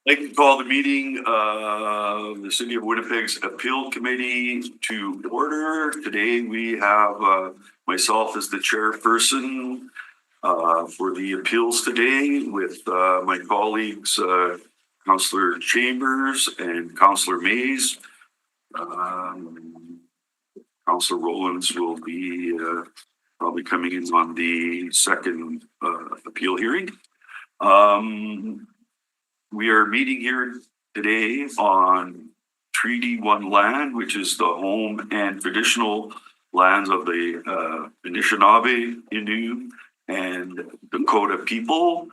I'd like to call the meeting of the City of Winnipeg's Appeal Committee to order. Today we have myself as the chairperson for the appeals today with my colleagues, Councillor Chambers and Councillor Mays. Councillor Rowlands will be probably coming in on the second appeal hearing. We are meeting here today on Treaty 1 land, which is the home and traditional lands of the Anishinaabe, Innu, and Dakota people.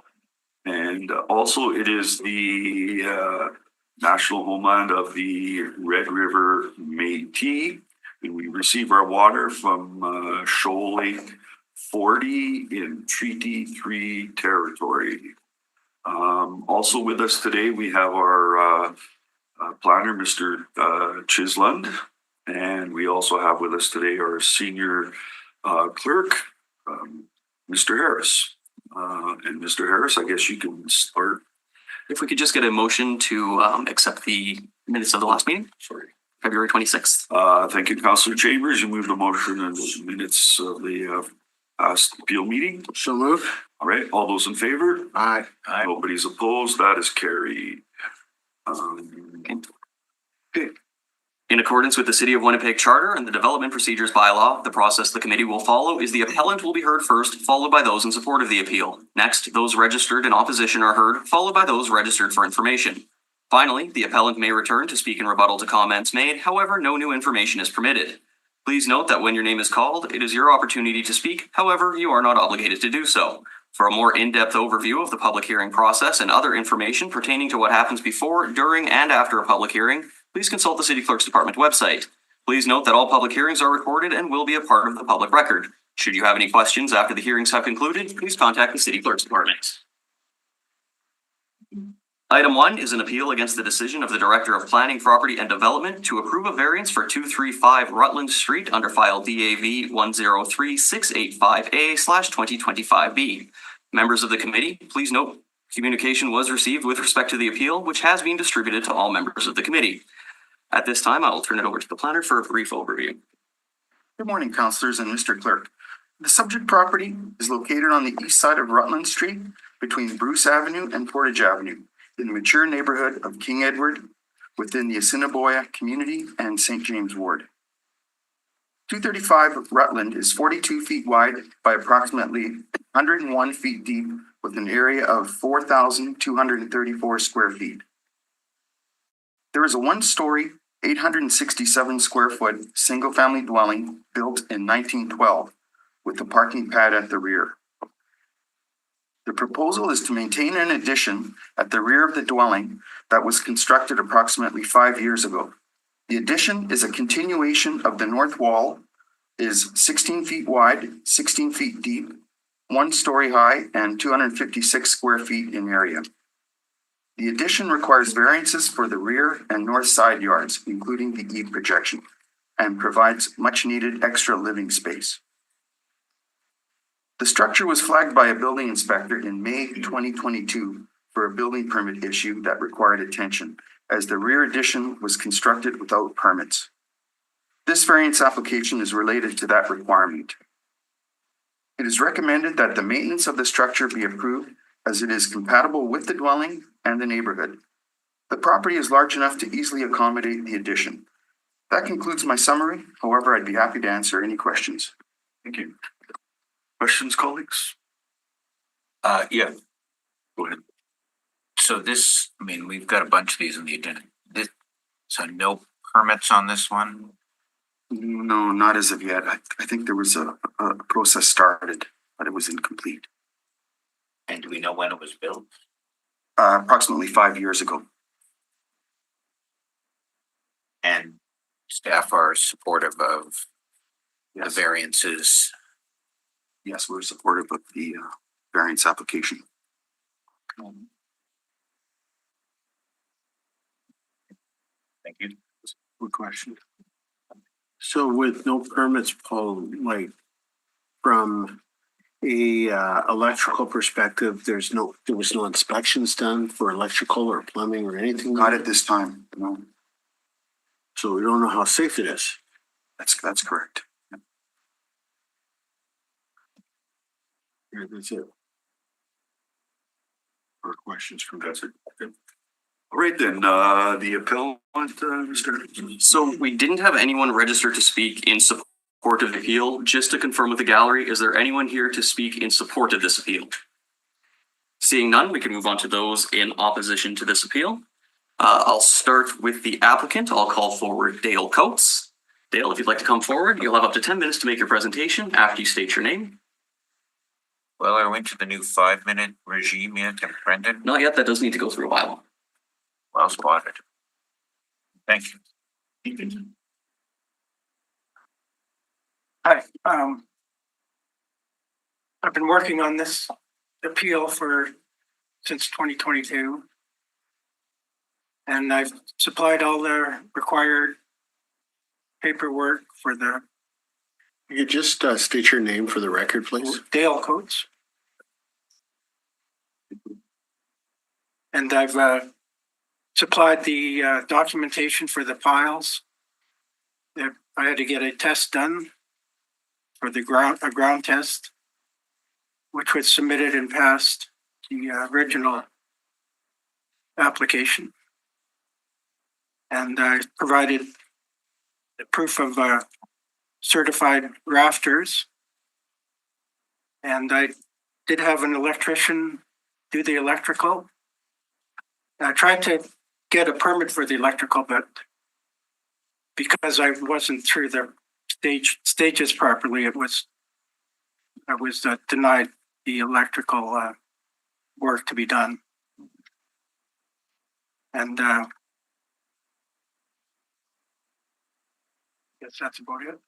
And also it is the national homeland of the Red River Métis. And we receive our water from Shoal Lake 40 in Treaty 3 territory. Also with us today, we have our planner, Mr. Chisland, and we also have with us today our senior clerk, Mr. Harris. And Mr. Harris, I guess you can start. If we could just get a motion to accept the minutes of the last meeting. Sorry. February 26th. Thank you, Councillor Chambers. You moved the motion and the minutes of the past appeal meeting. So moved. All right, all those in favor? Aye. Nobody's opposed. That is carried. Okay. In accordance with the City of Winnipeg Charter and the Development Procedures Bylaw, the process the committee will follow is the appellant will be heard first, followed by those in support of the appeal. Next, those registered in opposition are heard, followed by those registered for information. Finally, the appellant may return to speak in rebuttal to comments made. However, no new information is permitted. Please note that when your name is called, it is your opportunity to speak. However, you are not obligated to do so. For a more in-depth overview of the public hearing process and other information pertaining to what happens before, during, and after a public hearing, please consult the City Clerk's Department website. Please note that all public hearings are recorded and will be a part of the public record. Should you have any questions after the hearings have concluded, please contact the City Clerk's Department. Item 1 is an appeal against the decision of the Director of Planning, Property and Development to approve a variance for 235 Rutland Street under file DAV 103685A/2025B. Members of the committee, please note communication was received with respect to the appeal, which has been distributed to all members of the committee. At this time, I will turn it over to the planner for a brief overview. Good morning, councillors and Mr. Clerk. The subject property is located on the east side of Rutland Street between Bruce Avenue and Portage Avenue in the mature neighborhood of King Edward within the Assiniboia community and St. James Ward. 235 Rutland is 42 feet wide by approximately 101 feet deep with an area of 4,234 square feet. There is a one-story, 867 square foot single-family dwelling built in 1912 with a parking pad at the rear. The proposal is to maintain an addition at the rear of the dwelling that was constructed approximately 5 years ago. The addition is a continuation of the north wall, is 16 feet wide, 16 feet deep, 1 story high, and 256 square feet in area. The addition requires variances for the rear and north side yards, including the eave projection, and provides much needed extra living space. The structure was flagged by a building inspector in May 2022 for a building permit issue that required attention, as the rear addition was constructed without permits. This variance application is related to that requirement. It is recommended that the maintenance of the structure be approved as it is compatible with the dwelling and the neighborhood. The property is large enough to easily accommodate the addition. That concludes my summary. However, I'd be happy to answer any questions. Thank you. Questions, colleagues? Yeah. Go ahead. So this, I mean, we've got a bunch of these on the agenda. So no permits on this one? No, not as of yet. I think there was a process started, but it was incomplete. And do we know when it was built? Approximately 5 years ago. And staff are supportive of the Yes. variances? Yes, we're supportive of the variance application. Thank you. Good question. So with no permits, Paul, like from a electrical perspective, there was no inspections done for electrical or plumbing or anything? Not at this time, no, So we don't know how safe it is. that's correct. Yeah, that's it. Or questions from That's it. Okay. All right then, the appellant, Mr. So we didn't have anyone registered to speak in support of the appeal. Just to confirm with the gallery, is there anyone here to speak in support of this appeal? Seeing none, we can move on to those in opposition to this appeal. I'll start with the applicant. I'll call forward Dale Coates. Dale, if you'd like to come forward, you'll have up to 10 minutes to make your presentation after you state your name. Well, I went to the new 5-minute regime yet, and Brendan, Not yet, that does need to go through a bylaw. well spotted. Thank you. Hi, I've been working on this appeal since 2022. And I've supplied all the required paperwork for the You could just state your name for the record, please. Dale Coates. And I've supplied the documentation for the piles. I had to get a test done for a ground test, which was submitted and passed the original application. And I provided the proof of certified rafters. And I did have an electrician do the electrical. I tried to get a permit for the electrical, but because I wasn't through the stages properly, I was denied the electrical work to be done. And guess that's about it.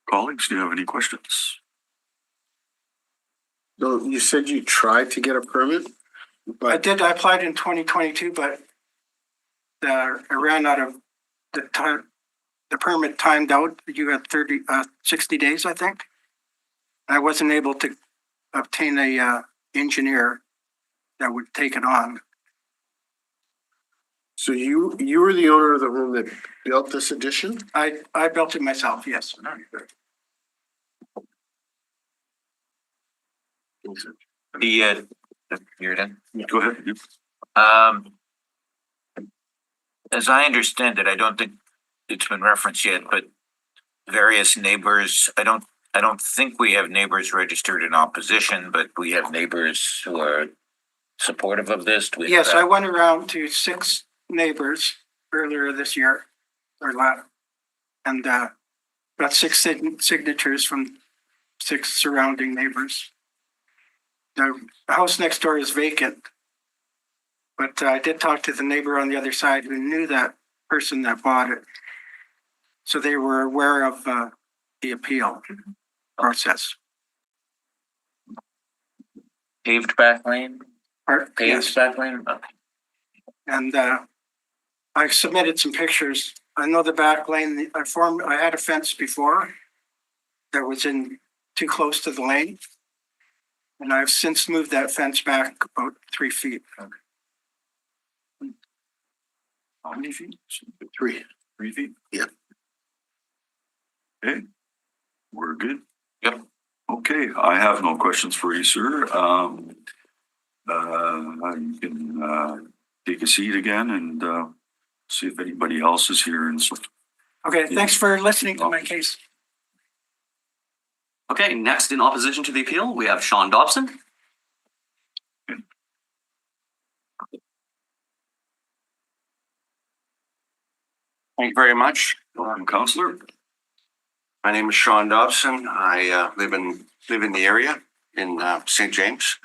Colleagues, do you have any questions? So you said you tried to get a permit, I but applied in 2022, but I ran out of the time. The permit timed out. You had 60 days, I think. I wasn't able to obtain a engineer that would take it on. so you were the owner of the home that built this addition? I built it myself, yes. You're done? Go ahead. As I understand it, I don't think it's been referenced yet, but various neighbors, I don't think we have neighbors registered in opposition, but we have neighbors who are supportive of this. Do we have Yes, I that? went around to 6 neighbors earlier this year, or last, and got 6 signatures from 6 surrounding neighbors. The house next door is vacant, but I did talk to the neighbor on the other side who knew that person that bought it. So they were aware of the appeal process. Paved back lane? Yes. Paved back lane? Okay. And I submitted some pictures. I know the back lane, I had a fence before that was too close to the lane. And I've since moved that fence back about 3 feet. How many feet? 3. 3 feet? Yeah. Okay, we're good. Yep. Okay, I have no questions for you, sir. You can take a seat again and see if anybody else is here. And so, Okay, thanks for listening to my case. Okay, next in opposition to the appeal, we have Sean Dobson. Thank you very much. welcome, Counselor. My name is Sean Dobson. I live in the area in St. James.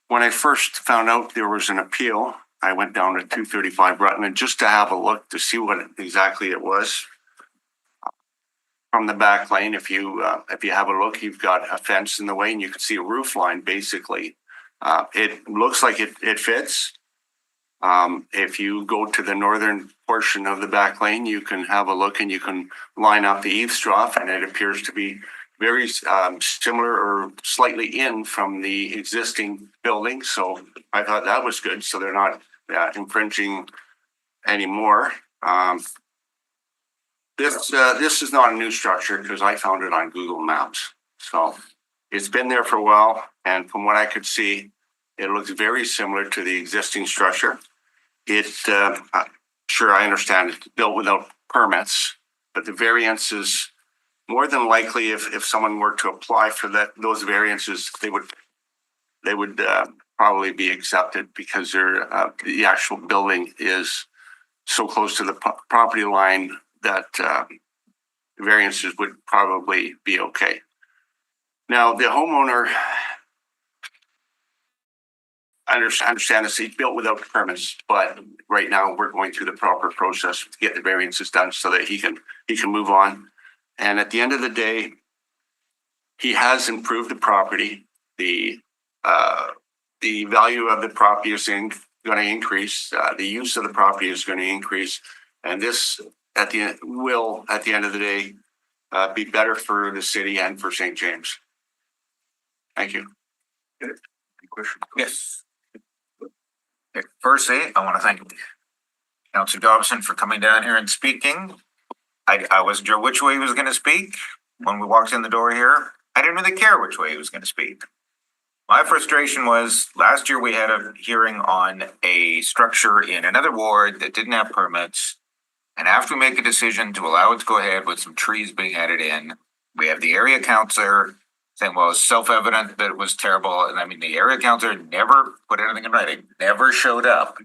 When I first found out there was an appeal, I went down to 235 Rutland just to have a look to see what exactly it was. From the back lane, if you have a look, you've got a fence in the way and you can see a roof line basically. It looks like it fits. If you go to the northern portion of the back lane, you can have a look and you can line up the eaves trough and it appears to be very similar or slightly in from the existing building. So I thought that was good. So they're not infringing anymore. This is not a new structure because I found it on Google Maps. So it's been there for a while, and from what I could see, it looks very similar to the existing structure. Sure, I understand it's built without permits, but the variances, more than likely, if someone were to apply for those variances, they would probably be accepted because the actual building is so close to the property line that variances would probably be okay. Now, the homeowner, I understand this, he's built without permits, but right now we're going through the proper process to get the variances done so that he can move on. And at the end of the day, he has improved the property. The value of the property is going to increase. The use of the property is going to increase, and this at the end of the day be better for the city and for St. James. Thank you. Any questions? Yes. Firstly, I want to thank Councillor Dobson for coming down here and speaking. I wasn't sure which way he was going to speak when we walked in the door here. I didn't really care which way he was going to speak. My frustration was last year we had a hearing on a structure in another ward that didn't have permits. And after we make a decision to allow it to go ahead with some trees being added in, we have the area councillor saying, well, it's self-evident that it was terrible. And I mean, the area councillor never put anything in writing, never showed up,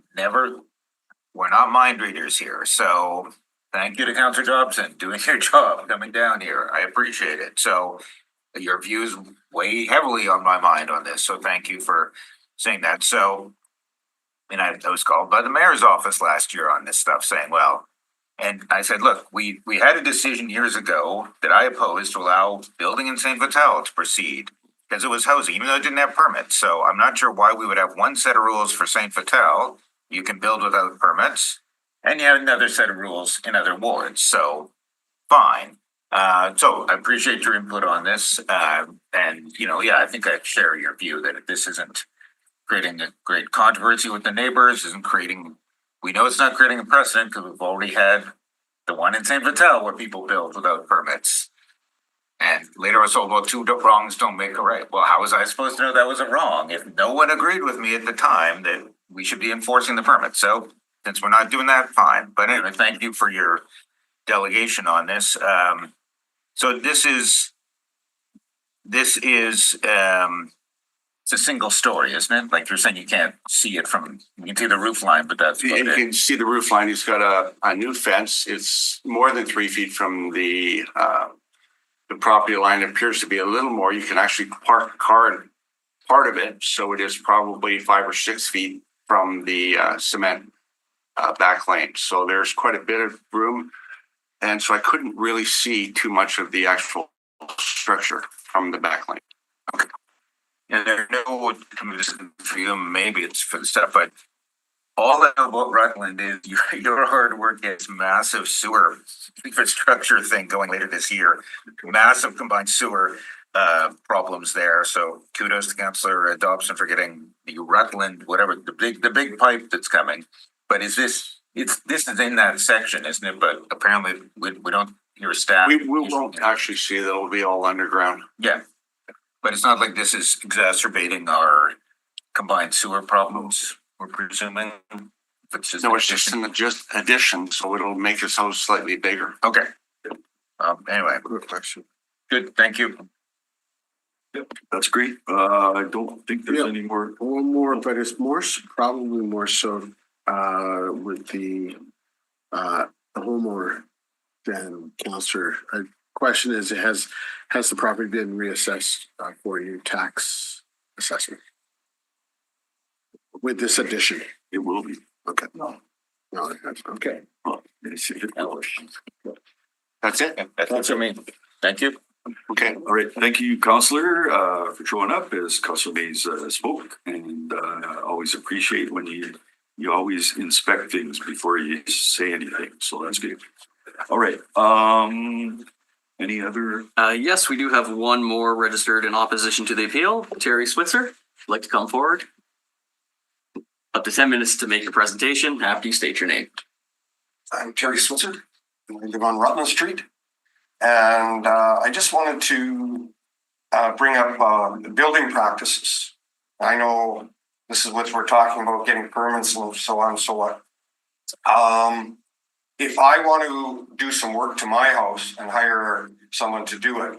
we're not mind readers here. So thank you to Councillor Dobson doing your job, coming down here. I appreciate it. So your views weigh heavily on my mind on this. So thank you for saying that. So, and I was called by the mayor's office last year on this stuff saying, well, and I said, look, we had a decision years ago that I opposed to allow building in St. Vital to proceed because it was housing, even though it didn't have permits. So I'm not sure why we would have one set of rules for St. Vital. You can build without permits, and you have another set of rules in other wards. So fine. So I appreciate your input on this. And, you know, yeah, I think I share your view that this isn't creating a great controversy with the neighbors, we know it's not creating a precedent because we've already had the one in St. Vital where people build without permits. And later I was told, well, two wrongs don't make a right. Well, how was I supposed to know that was a wrong if no one agreed with me at the time that we should be enforcing the permit? So since we're not doing that, fine. But anyway, thank you for your delegation on this. So this is it's a single story, isn't it? Like you're saying, you can't see it you can see the roof line, but that's You can see the roof line. He's got a new fence. It's more than 3 feet from the property line. It appears to be a little more. You can actually park a car in part of it. So it is probably 5 or 6 feet from the cement back lane. So there's quite a bit of room. And so I couldn't really see too much of the actual structure from the back lane. okay. And there no, this is for you, maybe it's for the stuff, but all I know about Rutland is your hard work gets massive sewer infrastructure thing going later this year. Massive combined sewer problems there. So kudos to Councillor Dobson for getting the Rutland, whatever, the big pipe that's coming. But this is in that section, isn't it? But apparently we don't hear staff. We won't actually see that. It'll be all underground. Yeah. But it's not like this is exacerbating our combined sewer problems, we're presuming. It's just an addition, so it'll make this house slightly bigger. Okay. Anyway, Good question. good, thank you. That's great. I don't think there's Yeah. any more. One more, but it's probably more so with the homeowner than Councillor. Question is, has the property been reassessed for your tax assessment with this addition? It will be. Okay. No, that's okay. Oh, let me see. That's it? That's what I mean. Thank you. Okay. All right. Thank you, Councillor, for showing up as Councillor Mays spoke, and always appreciate when you always inspect things before you say anything. So that's good. All right. Any other? Yes, we do have one more registered in opposition to the appeal. Terry Switzer, if you'd like to come forward. Up to 10 minutes to make your presentation after you state your name. I'm Terry Switzer. I live on Rutland Street. And I just wanted to bring up the building practices. I know this is what we're talking about, getting permits and so on and so on. If I want to do some work to my house and hire someone to do it,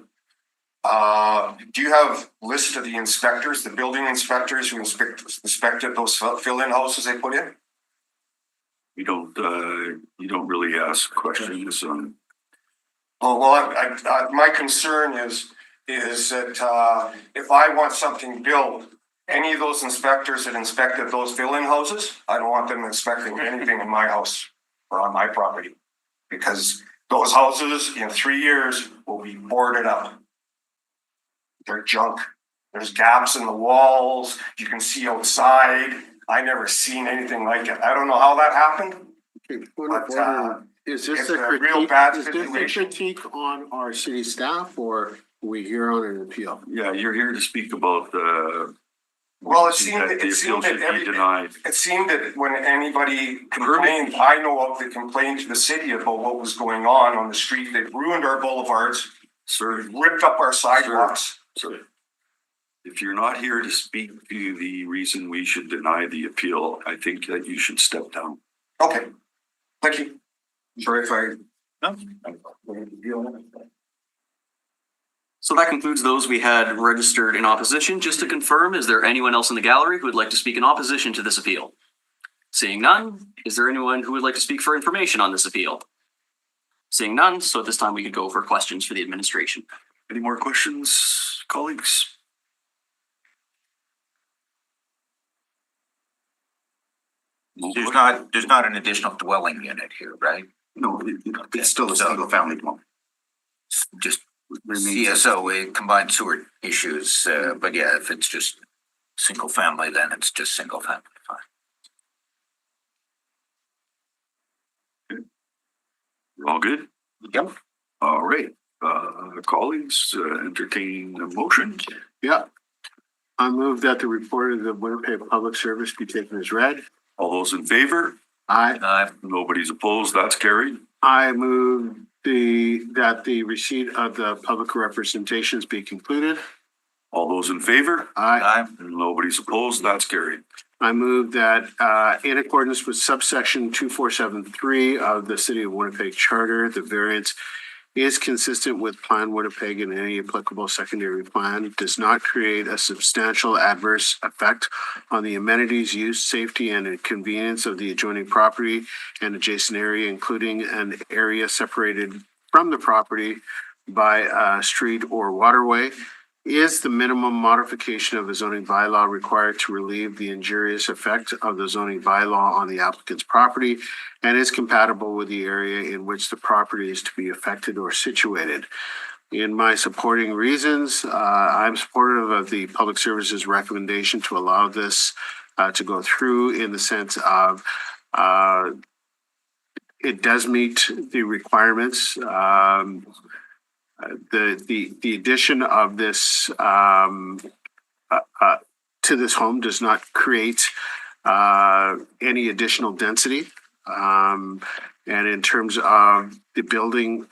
do you have lists of the inspectors, the building inspectors who inspected those fill-in houses they put in? You don't really ask questions on. My concern is that if I want something built, any of those inspectors that inspected those fill-in houses, I don't want them inspecting anything in my house or on my property. Because those houses in 3 years will be boarded up. They're junk. There's gaps in the walls. You can see outside. I never seen anything like it. I don't know how that happened. Okay, point of But, order. Is this it's a a real critique, bad is this a situation. critique on our city staff, or are we here on an appeal? Yeah, you're here to speak about the. Well, it seemed that the appeal should be denied. It seemed that when anybody complained, I know of the complaint to the city about what was going on the street. They ruined our boulevards, Sir, ripped up our sidewalks. sir, if you're not here to speak to the reason we should deny the appeal, I think that you should step down. Okay, thank you. Sorry if I. So that concludes those we had registered in opposition. Just to confirm, is there anyone else in the gallery who would like to speak in opposition to this appeal? Seeing none, is there anyone who would like to speak for information on this appeal? Seeing none, so at this time we could go for questions for the administration. Any more questions, colleagues? There's not an additional dwelling unit here, right? No, it's still a single family dwelling. Just CSO, combined sewer issues, but yeah, if it's just single family, then it's just single family, fine. All good? Yep. All right, colleagues, entertain a motion. Yeah. I move that the report of the Winnipeg Public Service be taken as read. All those in favor? Nobody's opposed, that's carried. I move that the receipt of the public representations be concluded. All those in favor? I Nobody's opposed, that's carried. move that in accordance with subsection 2473 of the City of Winnipeg Charter, the variance is consistent with Plan Winnipeg and any applicable secondary plan, does not create a substantial adverse effect on the amenities, use, safety, and convenience of the adjoining property and adjacent area, including an area separated from the property by a street or waterway, is the minimum modification of a zoning bylaw required to relieve the injurious effect of the zoning bylaw on the applicant's property and is compatible with the area in which the property is to be affected or situated. In my supporting reasons, I'm supportive of the Public Services recommendation to allow this to go through in the sense of it does meet the requirements. The addition of this to this home does not create any additional density. And in terms of the building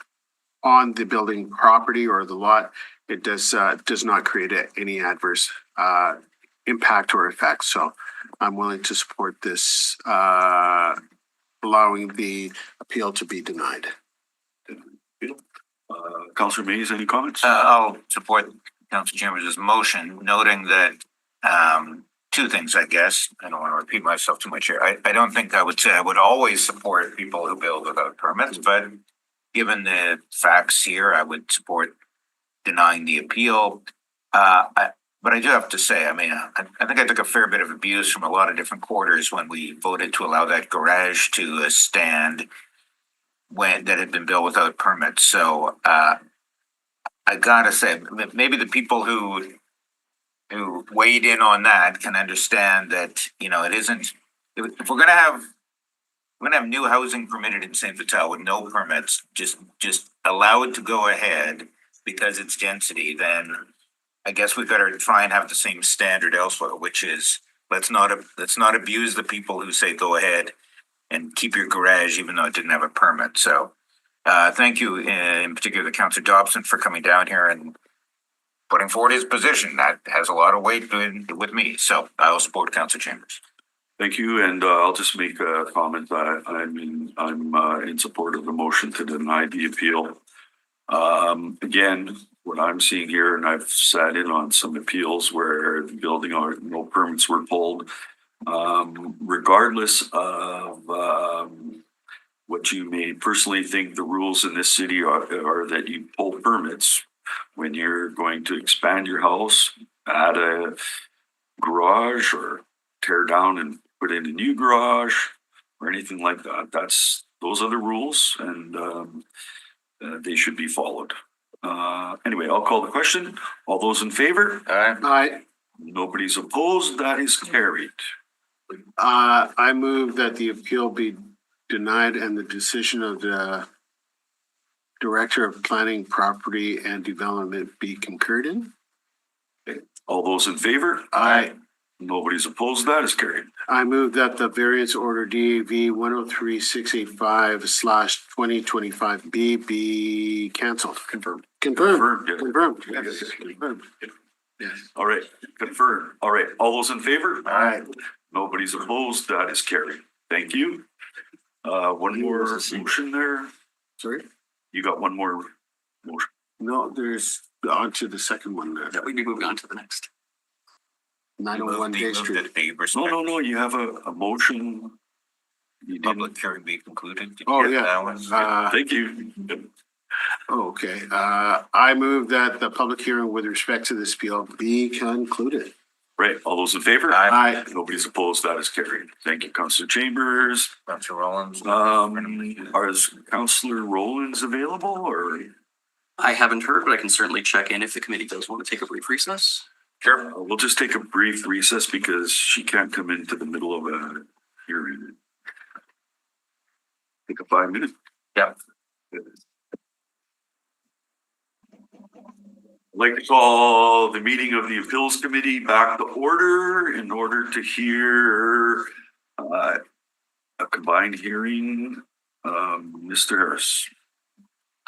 on the building property or the lot, it does not create any adverse impact or effect. So I'm willing to support this, allowing the appeal to be denied. Councillor Mays, any comments? I'll support Council Chambers' motion, noting that two things, I guess. I don't want to repeat myself too much here. I don't think I would say I would always support people who build without permits, but given the facts here, I would support denying the appeal. But I do have to say, I mean, I think I took a fair bit of abuse from a lot of different quarters when we voted to allow that garage to stand that had been built without permits. So I gotta say, maybe the people who weighed in on that can understand that, you know, it isn't, if we're gonna have we're gonna have new housing permitted in St. Vital with no permits, just allow it to go ahead because it's density, then I guess we better try and have the same standard elsewhere, which is let's not abuse the people who say go ahead and keep your garage even though it didn't have a permit. So thank you in particular to Councillor Dobson for coming down here and putting forward his position. That has a lot of weight with me. So I will support Councillor Chambers. Thank you, and I'll just make a comment. I'm in support of the motion to deny the appeal. Again, what I'm seeing here, and I've sat in on some appeals where the building or no permits were pulled. Regardless of what you may personally think the rules in this city are that you pull permits when you're going to expand your house, add a garage, or tear down and put in a new garage or anything like that. Those are the rules, and they should be followed. Anyway, I'll call the question. All those in favor? Aye. Nobody's opposed. That is carried. I move that the appeal be denied and the decision of the Director of Planning, Property and Development be concurred in. All those in favor? Aye. Nobody's opposed. That is carried. I move that the variance order DAV 103685/2025B be canceled. Confirmed. Confirmed. Confirmed, yeah. Confirmed. Confirmed. Yes. All right, confirmed. All right, all those in favor? Aye. Nobody's opposed. That is carried. Thank you. One more motion there. Sorry? You got one more motion. No, there's on to the second one there. That we'd be moving on to the next. 901 Day Street. No. You have a motion. You didn't. Public hearing be concluded. Did you Oh, get yeah. that one? Thank you. Oh, okay. I move that the public hearing with respect to this appeal be concluded. Right, all those in favor? Aye. Nobody's opposed. That is carried. Thank you, Councillor Chambers. Councillor Rollins. Is Councillor Rollins available, or? I haven't heard, but I can certainly check in if the committee does want to take a brief recess. Sure. We'll just take a brief recess because she can't come into the middle of a hearing. Take a 5 minute. Yeah. I'd like to call the meeting of the Appeals Committee back to order in order to hear a combined hearing. Mr. Harris.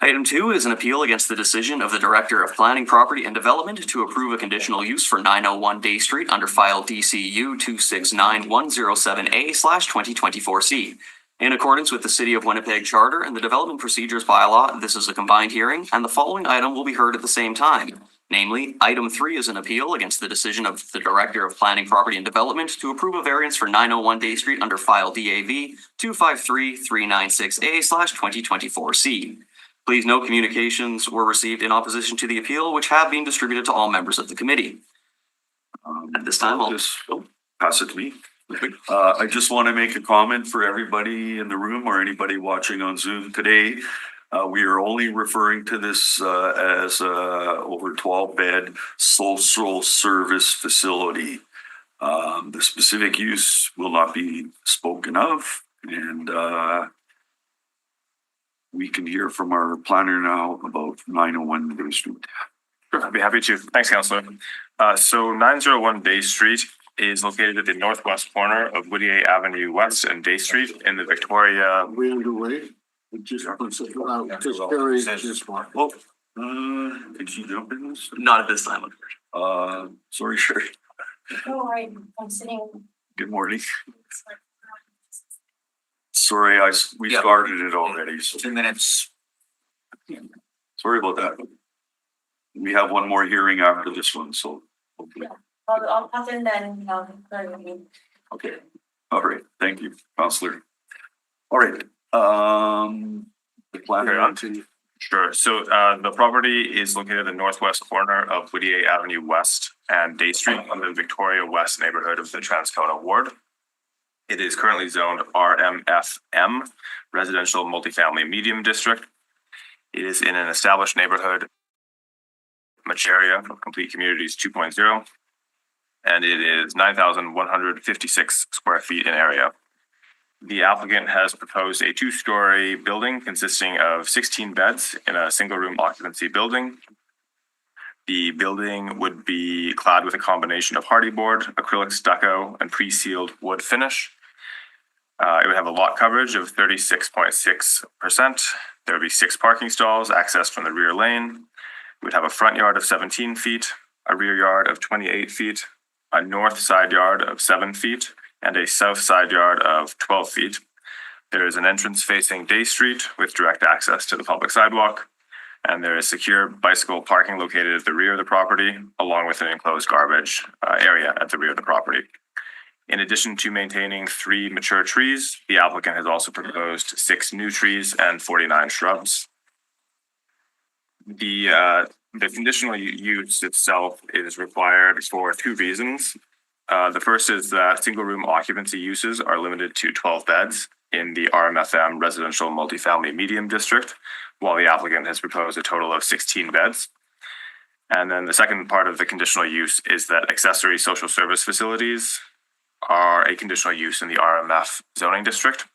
Item 2 is an appeal against the decision of the Director of Planning, Property and Development to approve a conditional use for 901 Day Street under file DCU 269107A/2024C. In accordance with the City of Winnipeg Charter and the Development Procedures Bylaw, this is a combined hearing, and the following item will be heard at the same time. Namely, item 3 is an appeal against the decision of the Director of Planning, Property and Development to approve a variance for 901 Day Street under file DAV 253396A/2024C. Please note communications were received in opposition to the appeal, which have been distributed to all members of the committee. At this time, I'll just pass it to me. I just want to make a comment for everybody in the room or anybody watching on Zoom today. We are only referring to this as a over 12 bed social service facility. The specific use will not be spoken of, and we can hear from our planner now about 901 Day Street. Sure, I'd be happy to. Thanks, Councillor. So 901 Day Street is located at the northwest corner of Whittier Avenue West and Day Street in the Victoria. We underway? Just very, just one. Oh, did you jump in this? not at this time. Sorry, Sherry. No, I'm sitting. Good morning. Sorry, we Yeah. started it already. So 2 minutes. sorry about that. We have one more hearing after this one, so. hopefully- I'll pass in then, Okay, all right, thank you, Counselor. All right, the planner. Okay, Sure. So the property is located at the northwest corner of Whittier Avenue West and Day Street on the Victoria West neighborhood of the Transcona Ward. It is currently zoned RMFM, Residential Multifamily Medium District. It is in an established neighborhood, much area of Complete Communities 2.0, and it is 9,156 square feet in area. The applicant has proposed a two-story building consisting of 16 beds in a single-room occupancy building. The building would be clad with a combination of hardy board, acrylic stucco, and pre-sealed wood finish. It would have a lot coverage of 36.6%. There would be 6 parking stalls accessed from the rear lane. It would have a front yard of 17 feet, a rear yard of 28 feet, a north side yard of 7 feet, and a south side yard of 12 feet. There is an entrance facing Day Street with direct access to the public sidewalk. And there is secure bicycle parking located at the rear of the property, along with an enclosed garbage area at the rear of the property. In addition to maintaining 3 mature trees, the applicant has also proposed 6 new trees and 49 shrubs. The conditional use itself is required for 2 reasons. The first is that single-room occupancy uses are limited to 12 beds in the RMFM residential multifamily medium district, while the applicant has proposed a total of 16 beds. And then the second part of the conditional use is that accessory social service facilities are a conditional use in the RMF zoning district,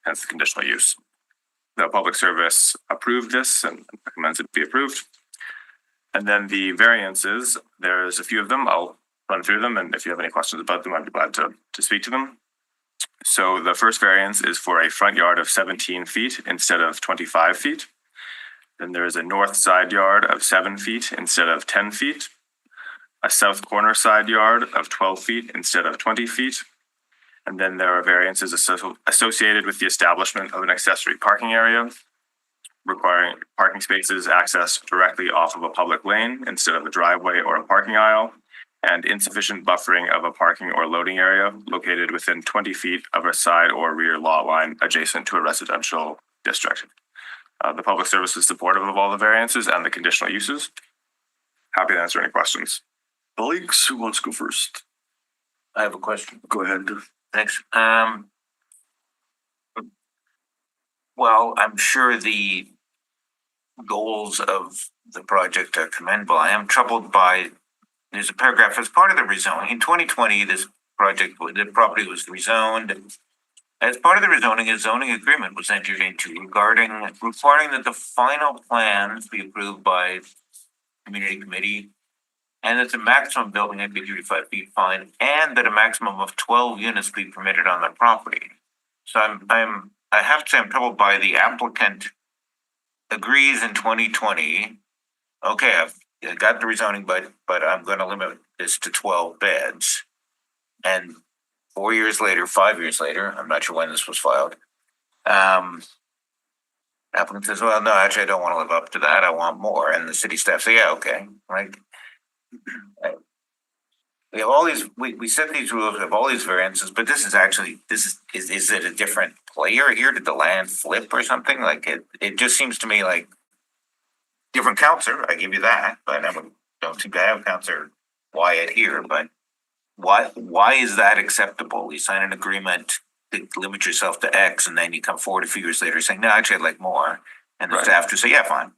hence the conditional use. The public service approved this and recommends it be approved. And then the variances, there's a few of them. I'll run through them, and if you have any questions about them, I'd be glad to speak to them. So the first variance is for a front yard of 17 feet instead of 25 feet. Then there is a north side yard of 7 feet instead of 10 feet. A south corner side yard of 12 feet instead of 20 feet. And then there are variances associated with the establishment of an accessory parking area, requiring parking spaces accessed directly off of a public lane instead of a driveway or a parking aisle, and insufficient buffering of a parking or loading area located within 20 feet of a side or rear lot line adjacent to a residential district. The public service is supportive of all the variances and the conditional uses. Happy to answer any questions. Colleagues, who wants to go first? I have a question. Go ahead. Thanks. Well, I'm sure the goals of the project are commendable. I am troubled by, there's a paragraph as part of the rezoning. In 2020, the property was rezoned. As part of the rezoning, a zoning agreement was entered into requiring that the final plans be approved by community committee, and that the maximum building height be 35 feet fine, and that a maximum of 12 units be permitted on the property. So I have to say I'm troubled by the applicant agrees in 2020. Okay, I've got the rezoning, but I'm going to limit this to 12 beds. And 4 years later, 5 years later, I'm not sure when this was filed. Applicant says, well, no, actually, I don't want to live up to that. I want more. And the city staff say, yeah, okay, right. We have all these, we set these rules, we have all these variances, but this is actually, is it a different player here? Did the land flip or something? Like it just seems to me like different counselor, I give you that, but I don't seem to have Counselor Wyatt here, but why is that acceptable? You sign an agreement to limit yourself to X, and then you come forward a few years later saying, no, actually I'd like more. And the staff to say, yeah, fine.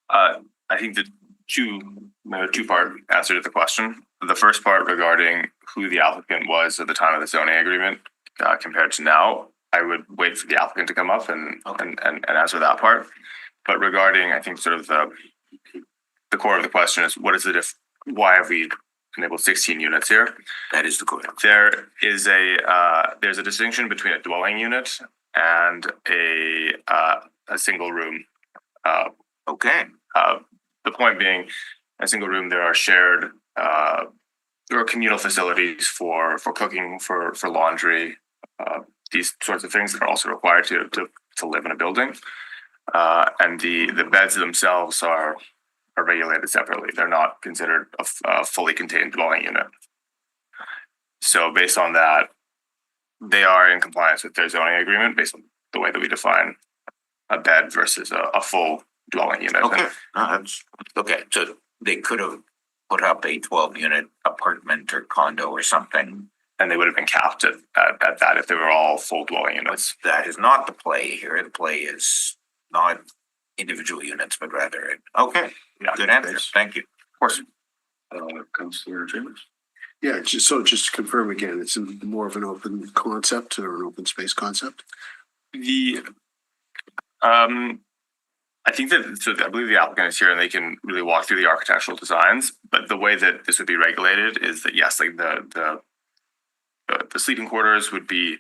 I think the two-part answer to the question. The first part regarding who the applicant was at the time of the zoning agreement compared to now, I would wait for the applicant to come up and answer that part. But regarding, I think sort of the core of the question is why have we enabled 16 units here? That is the core. There's a distinction between a dwelling unit and a single room. Okay. The point being, a single room, there are shared, there are communal facilities for cooking, for laundry, these sorts of things that are also required to live in a building. And the beds themselves are regulated separately. They're not considered a fully contained dwelling unit. So based on that, they are in compliance with their zoning agreement based on the way that we define a bed versus a full dwelling unit. Okay, no, that's okay. So they could have put up a 12-unit apartment or condo or something, and they would have been capped at that if they were all full dwelling units. That is not the play here. The play is not individual units, but rather okay. Yeah, good answer. Thank you. Of course. Councillor Chambers. Yeah, just to confirm again, it's more of an open concept or an open space concept? The, I think that, so I believe the applicant is here and they can really walk through the architectural designs, but the way that this would be regulated is that, yes, like the sleeping quarters would be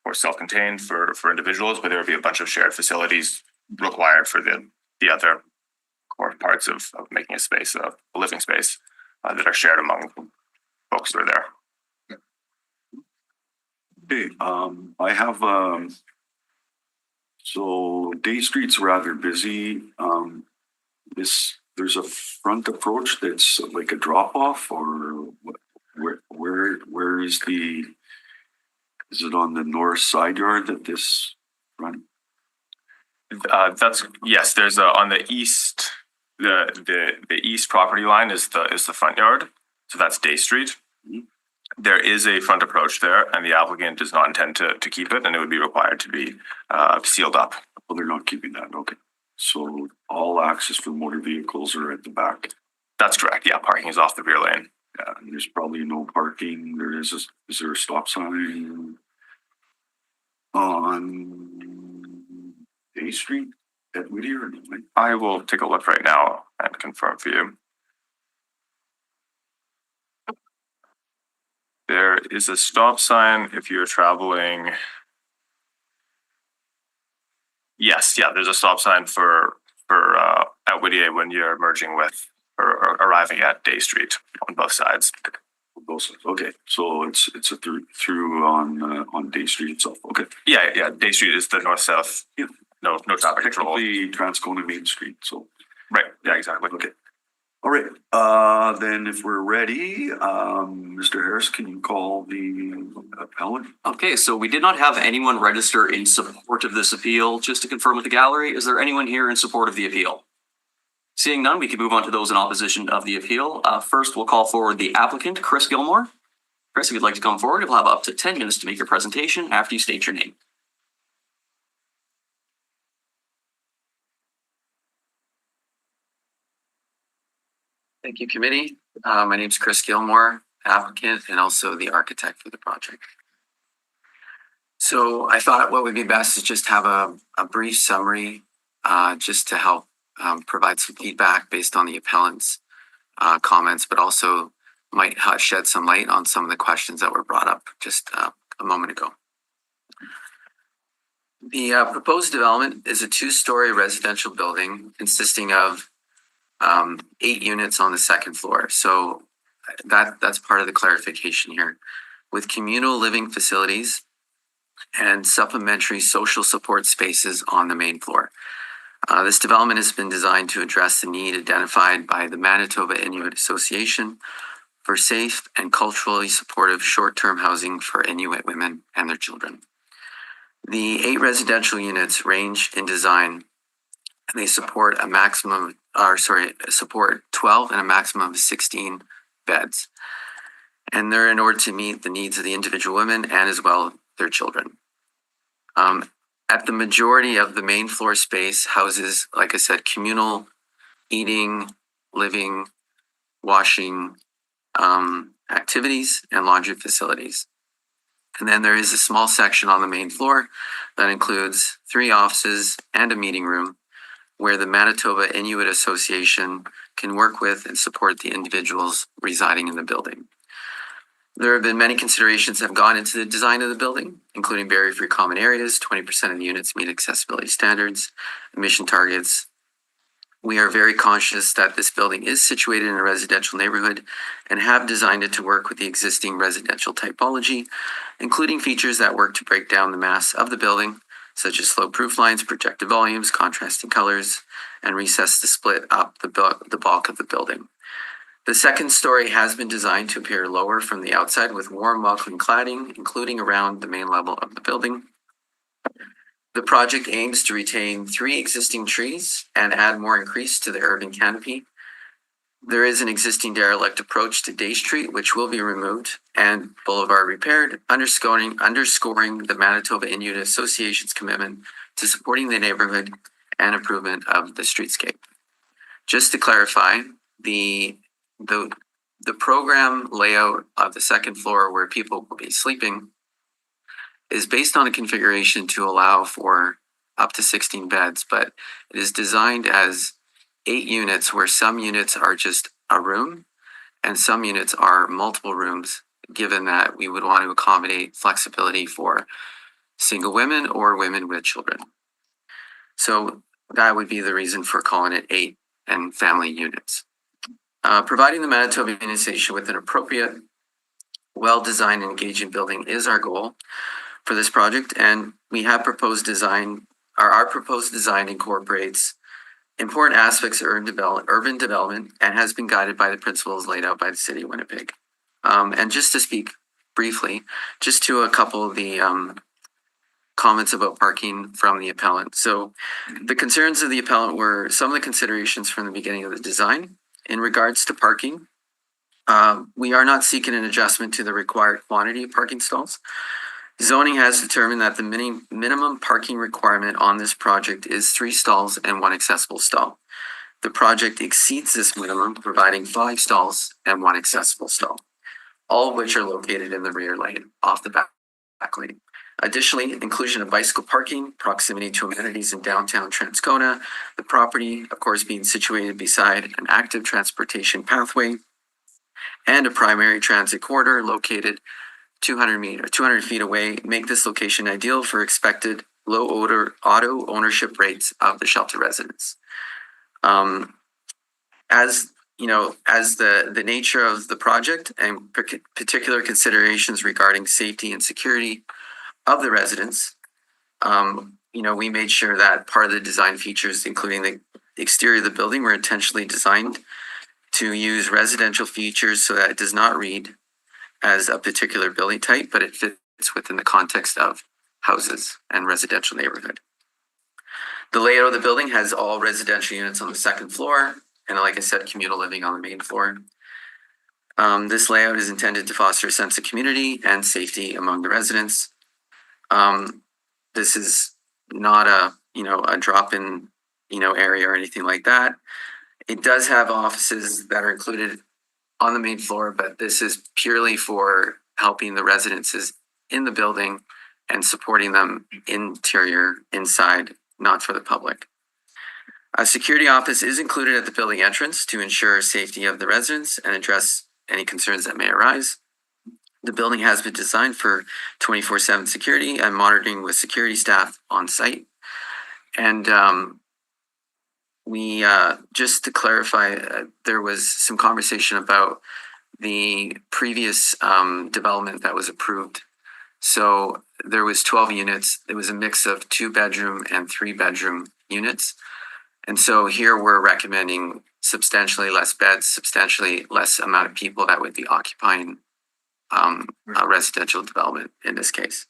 more self-contained for individuals, but there would be a bunch of shared facilities required for the other core parts of making a space, a living space, that are shared among folks that are there. Okay, I have, so Day Street's rather busy. There's a front approach that's like a drop off, or where is it on the north side yard that this front? That's, yes, there's on the east, the east property line is the front yard. So that's Day Street. There is a front approach there and the applicant does not intend to keep it, and it would be required to be sealed up. Well, they're not keeping that, okay. So all access for motor vehicles are at the back. That's correct. Yeah, parking is off the rear lane. Yeah, and there's probably no parking. Is there a stop sign on Day Street at Whittier? I will take a look right now and confirm for you. There is a stop sign if you're traveling. Yes, yeah, there's a stop sign for at Whittier when you're merging with or arriving at Day Street on both sides. Both sides. Okay, so it's a through on Day Street itself. Okay. Yeah, Day Street is the north-south. Yeah. No traffic control. Technically Transcona Main Street. So Right. Yeah, exactly. okay. All right. Then if we're ready, Mr. Harris, can you call the appellant? Okay, so we did not have anyone register in support of this appeal. Just to confirm with the gallery, is there anyone here in support of the appeal? Seeing none, we can move on to those in opposition of the appeal. First, we'll call forward the applicant, Chris Gilmore. Chris, if you'd like to come forward, you'll have up to 10 minutes to make your presentation after you state your name. Thank you, committee. My name is Chris Gilmore, applicant and also the architect for the project. So I thought what would be best is just have a brief summary just to help provide some feedback based on the appellant's comments, but also might shed some light on some of the questions that were brought up just a moment ago. The proposed development is a two-story residential building consisting of 8 units on the second floor. So that's part of the clarification here. With communal living facilities and supplementary social support spaces on the main floor. This development has been designed to address the need identified by the Manitoba Inuit Association for safe and culturally supportive short-term housing for Inuit women and their children. The 8 residential units range in design, and they support support 12 and a maximum of 16 beds. And they're in order to meet the needs of the individual women and as well their children. At the majority of the main floor space houses, like I said, communal eating, living, washing activities and laundry facilities. And then there is a small section on the main floor that includes 3 offices and a meeting room where the Manitoba Inuit Association can work with and support the individuals residing in the building. There have been many considerations that have gone into the design of the building, including barrier-free common areas, 20% of the units meet accessibility standards, emission targets. We are very conscious that this building is situated in a residential neighborhood and have designed it to work with the existing residential typology, including features that work to break down the mass of the building, such as slope roof lines, projected volumes, contrasting colors, and recess to split up the bulk of the building. The second story has been designed to appear lower from the outside with warm welcoming cladding, including around the main level of the building. The project aims to retain 3 existing trees and add more increase to the urban canopy. There is an existing derelict approach to Day Street, which will be removed, and Boulevard repaired, underscoring the Manitoba Inuit Association's commitment to supporting the neighborhood and improvement of the streetscape. Just to clarify, the the program layout of the second floor where people will be sleeping is based on a configuration to allow for up to 16 beds, but it is designed as 8 units where some units are just a room and some units are multiple rooms, given that we would want to accommodate flexibility for single women or women with children. So that would be the reason for calling it 8 and family units. Providing the Manitoba Union Station with an appropriate, well-designed and engaging building is our goal for this project, and we have proposed design, our proposed design incorporates important aspects of urban development and has been guided by the principles laid out by the City of Winnipeg. And just to speak briefly, just to a couple of the comments about parking from the appellant. So the concerns of the appellant were some of the considerations from the beginning of the design. In regards to parking, we are not seeking an adjustment to the required quantity of parking stalls. Zoning has determined that the minimum parking requirement on this project is 3 stalls and 1 accessible stall. The project exceeds this minimum, providing 5 stalls and 1 accessible stall, all of which are located in the rear lane off the back lane. Additionally, inclusion of bicycle parking, proximity to amenities in downtown Transcona, the property, of course, being situated beside an active transportation pathway and a primary transit corridor located 200 feet away, make this location ideal for expected low auto ownership rates of the shelter residents. As you know, as the nature of the project and particular considerations regarding safety and security of the residents, you know, we made sure that part of the design features, including the exterior of the building, were intentionally designed to use residential features so that it does not read as a particular building type, but it fits within the context of houses and residential neighborhood. The layout of the building has all residential units on the second floor, and like I said, communal living on the main floor. This layout is intended to foster a sense of community and safety among the residents. This is not a drop-in, area or anything like that. It does have offices that are included on the main floor, but this is purely for helping the residences in the building and supporting them interior, inside, not for the public. A security office is included at the building entrance to ensure safety of the residents and address any concerns that may arise. The building has been designed for 24/7 security and monitoring with security staff on site. And we just to clarify, there was some conversation about the previous development that was approved. So there was 12 units. It was a mix of 2-bedroom and 3-bedroom units. And so here we're recommending substantially less beds, substantially less amount of people that would be occupying a residential development in this case.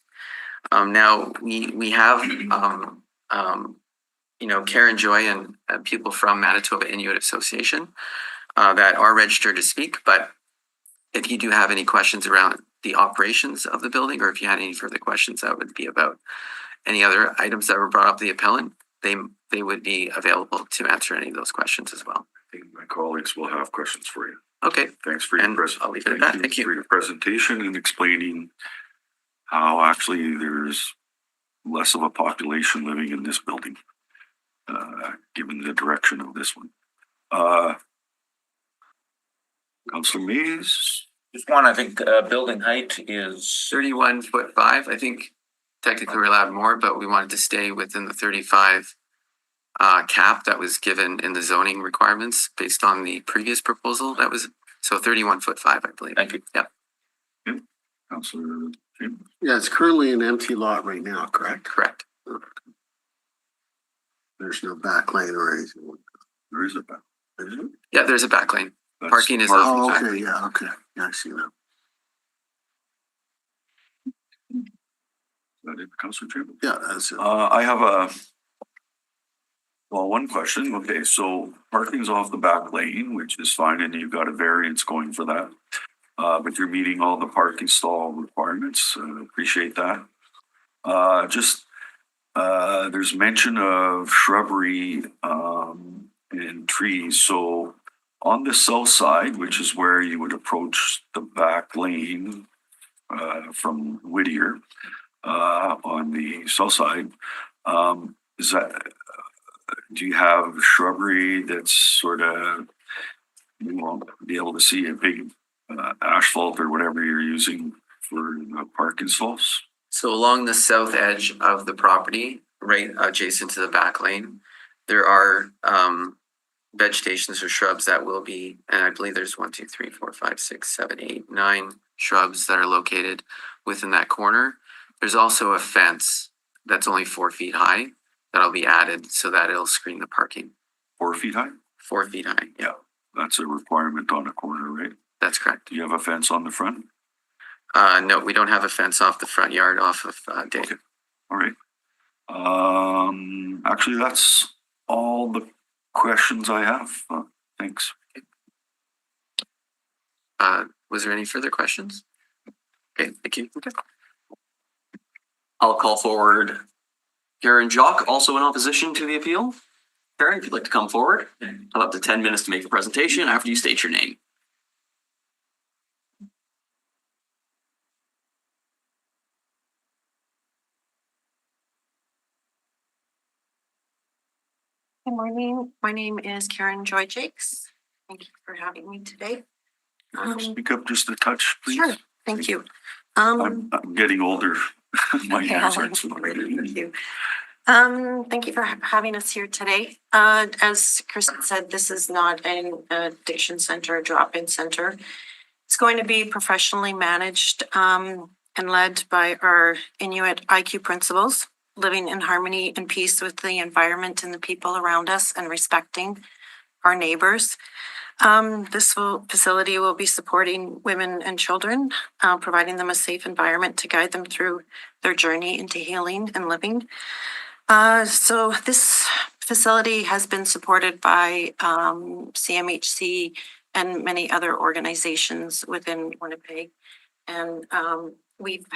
Now we have Karen Joy and people from Manitoba Inuit Association that are registered to speak. But if you do have any questions around the operations of the building, or if you had any further questions that would be about any other items that were brought up to the appellant, they would be available to answer any of those questions as well. I think my colleagues will have questions for you. Okay. Thanks for your And presentation. I'll leave it at that. Thank you. For your presentation and explaining how actually there's less of a population living in this building, given the direction of this one. Councillor Mays? Just one, I think, building height is 31'5". I think technically we're allowed more, but we wanted to stay within the 35 cap that was given in the zoning requirements based on the previous proposal. That was so 31'5", I believe. Thank you. Yep. Councillor James? Yeah, it's currently an empty lot right now, correct? Correct. There's no back lane or anything. There is a back. Yeah, there's a back lane. That's Parking is parking. off. Oh, okay, yeah, okay. Yeah, I see that. Is that it, Councillor James? Yeah, that's it. I have one question. Okay, so parking's off the back lane, which is fine, and you've got a variance going for that. But you're meeting all the parking stall requirements. Appreciate that. There's mention of shrubbery and trees. So on the south side, which is where you would approach the back lane from Whittier, on the south side, is that, do you have shrubbery that's sort of, you won't be able to see a big asphalt or whatever you're using for park installs? So along the south edge of the property, right adjacent to the back lane, there are vegetations or shrubs that will be, and I believe there's 1, 2, 3, 4, 5, 6, 7, 8, 9 shrubs that are located within that corner. There's also a fence that's only 4 feet high that'll be added so that it'll screen the parking. 4 feet high? 4 feet high. Yeah, that's a requirement on a corner, right? That's correct. Do you have a fence on the front? No, we don't have a fence off the front yard off of Dave. Okay. All right. Actually, that's all the questions I have. Thanks. Was there any further questions? Okay, thank you. Okay. I'll call forward Karen Jock, also in opposition to the appeal. Karen, if you'd like to come forward, have up to 10 minutes to make a presentation after you state your name. Good morning. My name is Karen Joy Jakes. Thank you for having me today. Speak up just a touch, please. Sure. Thank you. I'm getting older. My Okay, ears I'll aren't so great. thank you. Thank you for having us here today. As Kristen said, this is not an addiction center, a drop-in center. It's going to be professionally managed and led by our Inuit IQ principles, living in harmony and peace with the environment and the people around us and respecting our neighbors. This facility will be supporting women and children, providing them a safe environment to guide them through their journey into healing and living. So this facility has been supported by CMHC and many other organizations within Winnipeg. And we've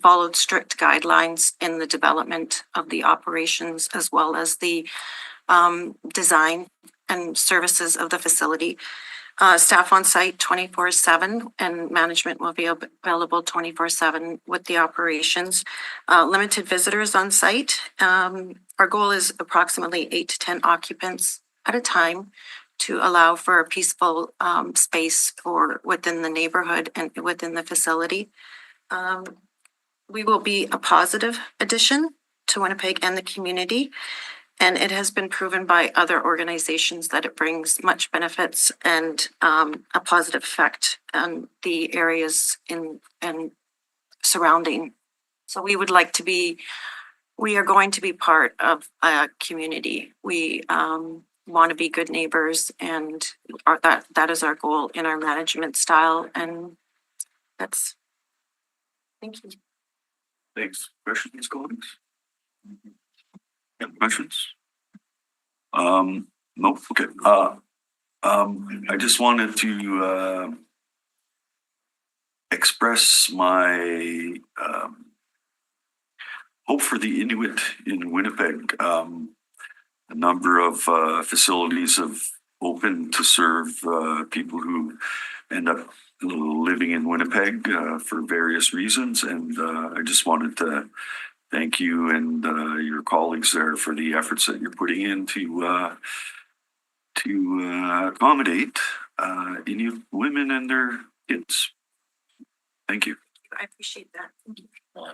followed strict guidelines in the development of the operations as well as the design and services of the facility. Staff on site 24/7 and management will be available 24/7 with the operations. Limited visitors on site. Our goal is approximately 8 to 10 occupants at a time to allow for a peaceful space for within the neighborhood and within the facility. We will be a positive addition to Winnipeg and the community. And it has been proven by other organizations that it brings much benefits and a positive effect on the areas in and surrounding. So we are going to be part of a community. We want to be good neighbors, and that is our goal in our management style. And that's, thank you. Thanks. Questions, colleagues? Any questions? No, okay. I just wanted to express my hope for the Inuit in Winnipeg. A number of facilities have opened to serve people who end up living in Winnipeg for various reasons, and I just wanted to thank you and your colleagues there for the efforts that you're putting in to accommodate Inuit women and their kids. Thank you. I appreciate that. Thank you.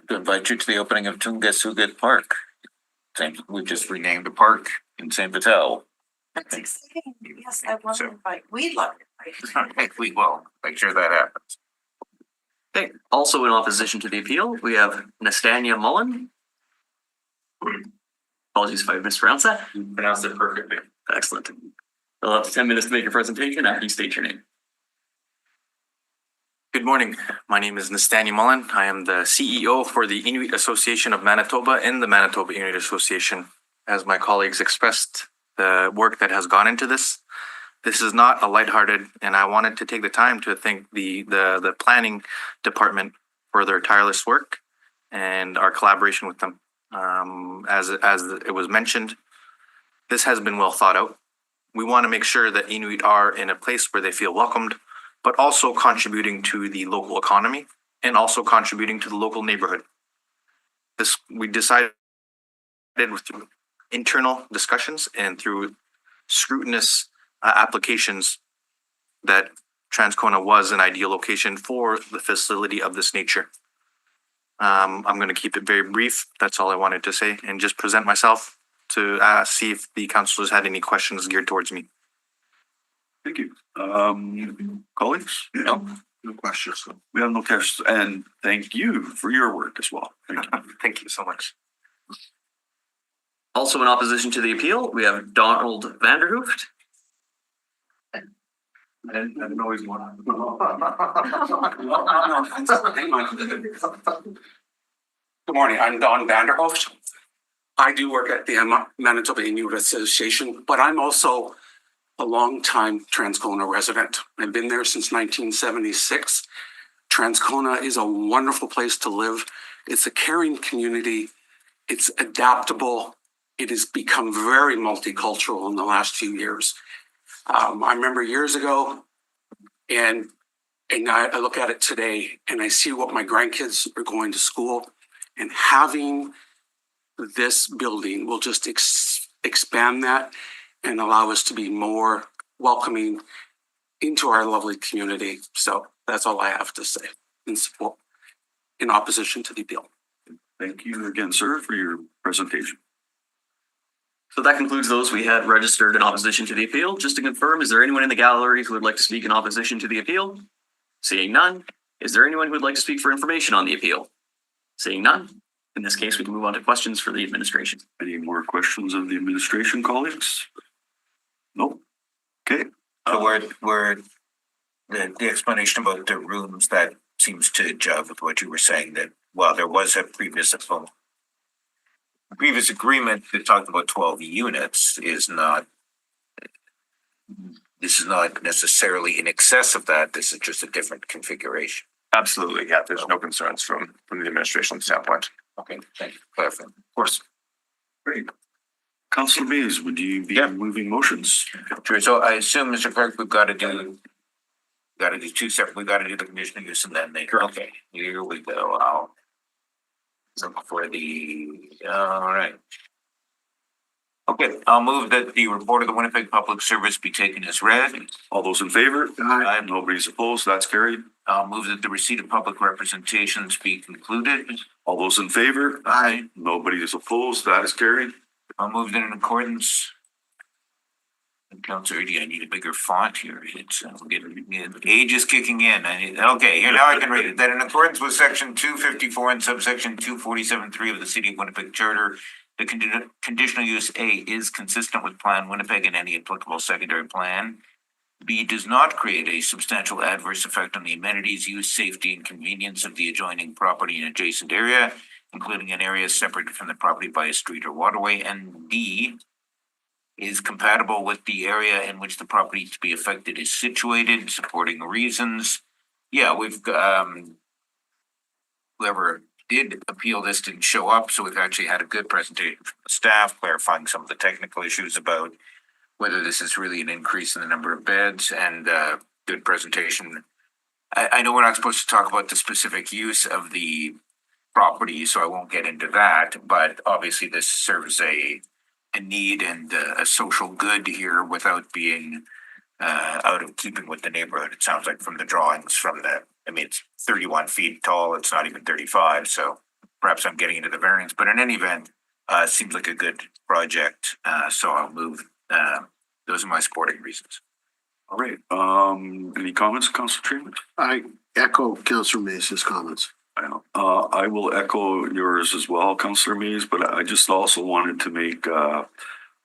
To invite you to the opening of Tunga Park. We just renamed a park in St. Vital. That's exciting. Yes, I love to invite. We love it. We will make sure that happens. Okay, also in opposition to the appeal, we have Nastania Mullen. Apologies if I mispronounced that. You pronounced it perfectly. Excellent. You'll have 10 minutes to make your presentation after you state your name. Good morning. My name is Nastania Mullen. I am the CEO for the Inuit Association of Manitoba and the Manitoba Inuit Association. As my colleagues expressed, the work that has gone into this is not a lighthearted, and I wanted to take the time to thank the planning department for their tireless work and our collaboration with them. As it was mentioned, this has been well thought out. we want to make sure that Inuit are in a place where they feel welcomed, but also contributing to the local economy and also contributing to the local neighborhood. This, we decided through internal discussions and through scrutinous applications that Transcona was an ideal location for the facility of this nature. I'm going to keep it very brief. That's all I wanted to say, and just present myself to see if the councilors had any questions geared towards me. Thank you. Colleagues? No. No questions. We have no questions, and thank you for your work as well. Thank you. Thank you so much. Also in opposition to the appeal, we have Donald Vanderhooft. I didn't know he's one. Good morning, I'm Don Vanderhoft. I do work at the Manitoba Inuit Association, but I'm also a longtime Transcona resident. I've been there since 1976. Transcona is a wonderful place to live. It's a caring community. It's adaptable. It has become very multicultural in the last few years. I remember years ago, and I look at it today, and I see what my grandkids are going to school, and having this building will just expand that and allow us to be more welcoming into our lovely community. So that's all I have to say in support, in opposition to the appeal. Thank you again, sir, for your presentation. So that concludes those we had registered in opposition to the appeal. Just to confirm, is there anyone in the gallery who would like to speak in opposition to the appeal? Seeing none, is there anyone who would like to speak for information on the appeal? Seeing none, in this case, we can move on to questions for the administration. Any more questions of the administration, colleagues? Nope. Okay. So where the explanation about the rooms, that seems to jive with what you were saying, that while there was a previous agreement that talked about 12 units, this is not necessarily in excess of that. This is just a different configuration. Absolutely, yeah, there's no concerns from the administration standpoint. Okay, thank you for clarifying. Of course. Great. Councilor Mays, would you be moving motions? Sure, so I assume, Mr. Clerk, we've got to do two separate, we've got to do the conditional use and then okay, here we go. I'll look for all right. Okay, I'll move that the report of the Winnipeg Public Service be taken as read. All those in favor? Aye. Nobody's opposed. That's carried. I'll move that the receipt of public representations be concluded. All those in favor? Aye. Nobody is opposed. That is carried. I'll move that in accordance. Councilor Edie, I need a bigger font here. It's age is kicking in. Okay, here now I can read it. That in accordance with section 254 and subsection 247.3 of the City of Winnipeg Charter, the conditional use A is consistent with Plan Winnipeg and any applicable secondary plan. B does not create a substantial adverse effect on the amenities, use, safety, and convenience of the adjoining property and adjacent area, including an area separated from the property by a street or waterway. And D is compatible with the area in which the property to be affected is situated, supporting reasons. Yeah, we've whoever did appeal this didn't show up, so we've actually had a good presentation from the staff clarifying some of the technical issues about whether this is really an increase in the number of beds, and good presentation. I know we're not supposed to talk about the specific use of the property, so I won't get into that, but obviously this serves a need and a social good here without being out of keeping with the neighborhood. It sounds like from the drawings it's 31 feet tall, it's not even 35, so perhaps I'm getting into the variance, but in any event, seems like a good project, so I'll move. Those are my supporting reasons. All right. Any comments, Councilor Tremont? I echo Councilor Mays' comments. I will echo yours as well, Councilor Mays, but I just also wanted to make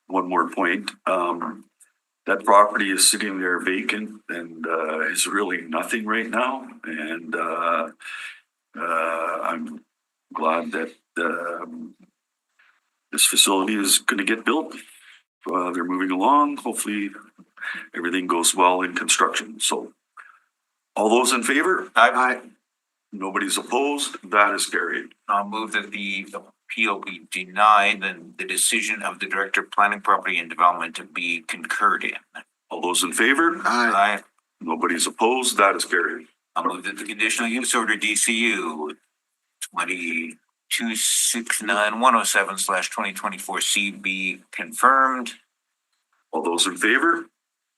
one more point. That property is sitting there vacant and is really nothing right now. And I'm glad that this facility is going to get built. They're moving along. Hopefully everything goes well in construction. So all those in favor? Aye. Nobody's opposed. That is carried. I'll move that the appeal be denied, then the decision of the Director of Planning, Property and Development to be concurred in. All those in favor? Aye. Nobody's opposed. That is carried. I'll move that the conditional use order DCU 2269107/2024 be confirmed. All those in favor?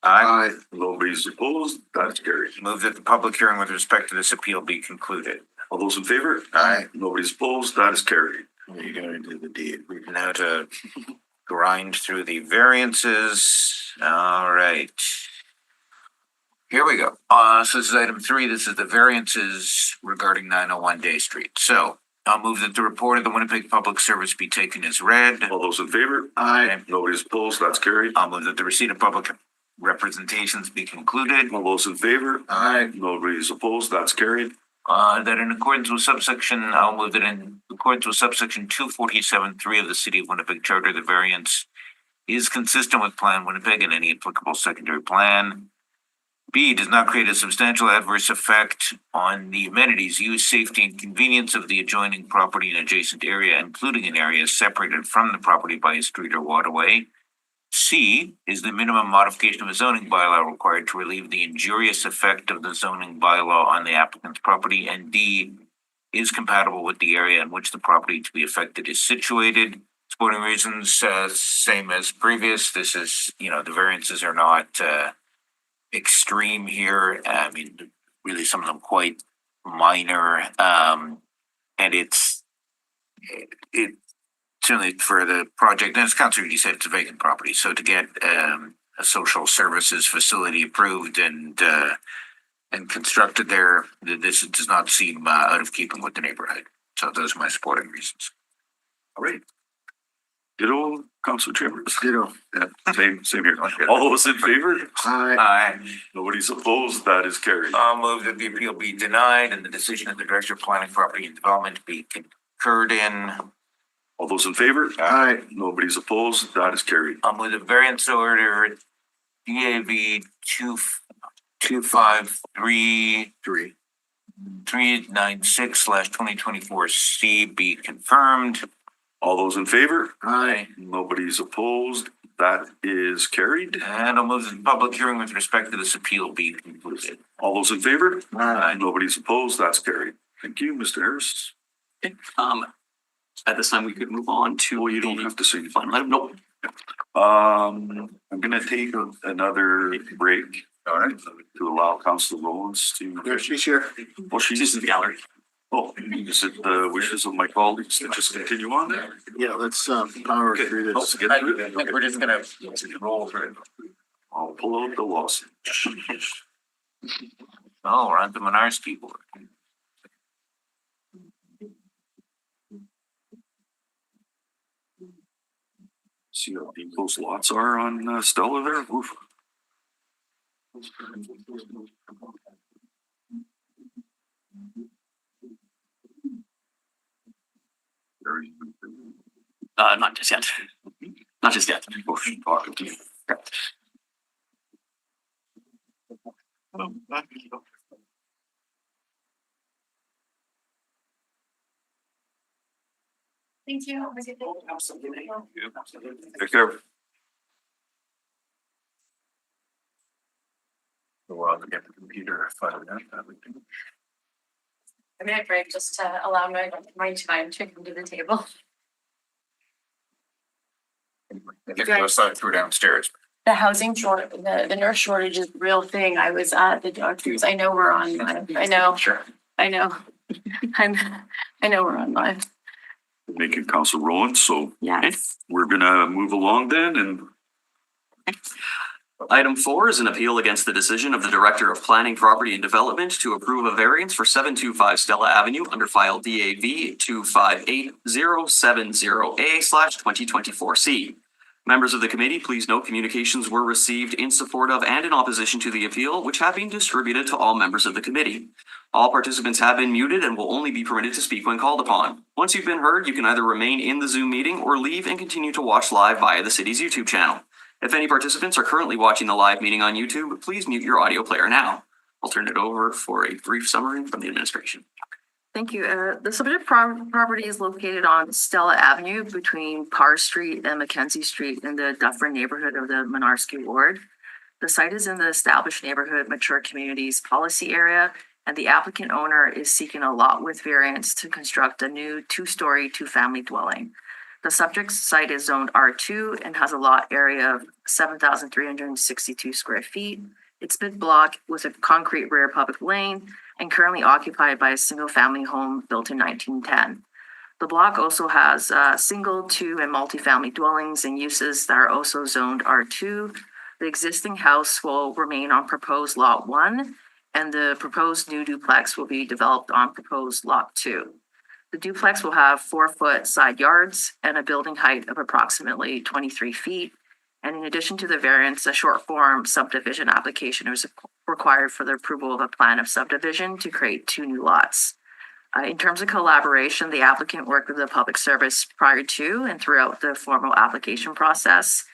Aye. Nobody's opposed. That's carried. Move that the public hearing with respect to this appeal be concluded. All those in favor? Aye. Nobody's opposed. That is carried. You're gonna do the deed. Now to grind through the variances. All right. Here we go. So this is item 3. This is the variances regarding 901 Day Street. So I'll move that the report of the Winnipeg Public Service be taken as read. All those in favor? Aye. Nobody's opposed. That's carried. I'll move that the receipt of public representations be concluded. All those in favor? Aye. Nobody's opposed. That's carried. That in accordance with I'll move that in accordance with subsection 247(3) of the City of Winnipeg Charter, the variance is consistent with Plan Winnipeg and any applicable secondary plan. B, does not create a substantial adverse effect on the amenities, use, safety, and convenience of the adjoining property and adjacent area, including an area separated from the property by a street or waterway. C, is the minimum modification of a zoning bylaw required to relieve the injurious effect of the zoning bylaw on the applicant's property. And D, is compatible with the area in which the property to be affected is situated. Supporting reasons, same as previous. This is, the variances are not extreme here. I mean, really some of them quite minor. And it certainly for the project, and as Councilor Reedy said, it's a vacant property. So to get a social services facility approved and constructed there, this does not seem out of keeping with the neighborhood. So those are my supporting reasons. All right. Ditto, Councilor Chambers. Ditto. Yeah, same here. All those in favor? Aye. Nobody's opposed. That is carried. I'll move that the appeal be denied and the decision of the Director of Planning, Property and Development be concurred in. All those in favor? Aye. Nobody's opposed. That is carried. I'll move the variance order DAV 25396/2024C be confirmed. All those in favor? Aye. Nobody's opposed. That is carried. And I'll move that the public hearing with respect to this appeal be concluded. All those in favor? Aye. Nobody's opposed. That's carried. Thank you, Mr. Harris. Okay, at this time, we could move on to. Well, you don't have to say. Final item, nope. I'm gonna take another break. All right. To allow Councilor Rowlands to. There she's here. Well, She's in the gallery. Oh, is it the wishes of my colleagues to just continue on there? Yeah, let's power Okay. through Let's this. get through it. We're just gonna roll through it. I'll pull out the lawsuit. Oh, we're on the Minarski board. See how deep those lots are on Stella there? Oof. Not just yet. Not just yet. Oh, she's talking to me. Thank you. Absolutely. Take care. Well, to get the computer fired up. I'm gonna break just to allow my time to come to the table. Go through downstairs. The housing short, the nurse shortage is a real thing. I was at the doctor's. I know we're on live. I know. Sure. I know. I know we're on live. Making Council Rowlands, so Yes. we're gonna move along then and Item 4 is an appeal against the decision of the Director of Planning, Property and Development to approve a variance for 725 Stella Avenue under file DAV 258070A/2024C. Members of the committee, please note communications were received in support of and in opposition to the appeal, which have been distributed to all members of the committee. All participants have been muted and will only be permitted to speak when called upon. Once you've been heard, you can either remain in the Zoom meeting or leave and continue to watch live via the city's YouTube channel. If any participants are currently watching the live meeting on YouTube, please mute your audio player now. I'll turn it over for a brief summary from the administration. thank you. The subject property is located on Stella Avenue between Parr Street and Mackenzie Street in the Dufferin neighborhood of the Monarski ward. The site is in the established neighborhood mature communities policy area, and the applicant owner is seeking a lot width variance to construct a new two-story, two-family dwelling. The subject site is zoned R2 and has a lot area of 7,362 square feet. It's mid-block with a concrete rear public lane and currently occupied by a single-family home built in 1910. The block also has single, two, and multifamily dwellings and uses that are also zoned R2. The existing house will remain on proposed Lot 1, and the proposed new duplex will be developed on proposed Lot 2. The duplex will have 4-foot side yards and a building height of approximately 23 feet. And in addition to the variance, a short form subdivision application is required for the approval of a plan of subdivision to create 2 new lots. In terms of collaboration, the applicant worked with the public service prior to and throughout the formal application process.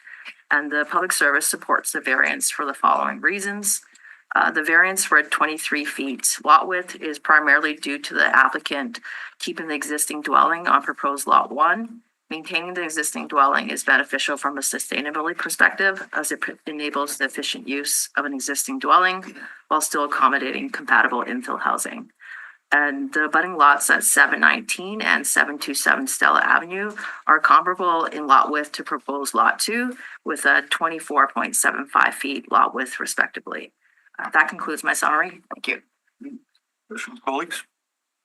And the public service supports the variance for the following reasons. The variance for 23 feet lot width is primarily due to the applicant keeping the existing dwelling on proposed Lot 1. Maintaining the existing dwelling is beneficial from a sustainability perspective as it enables the efficient use of an existing dwelling while still accommodating compatible infill housing. And the abutting lots at 719 and 727 Stella Avenue are comparable in lot width to proposed Lot 2 with a 24.75 feet lot width respectively. That concludes my summary. Thank you. Questions, colleagues?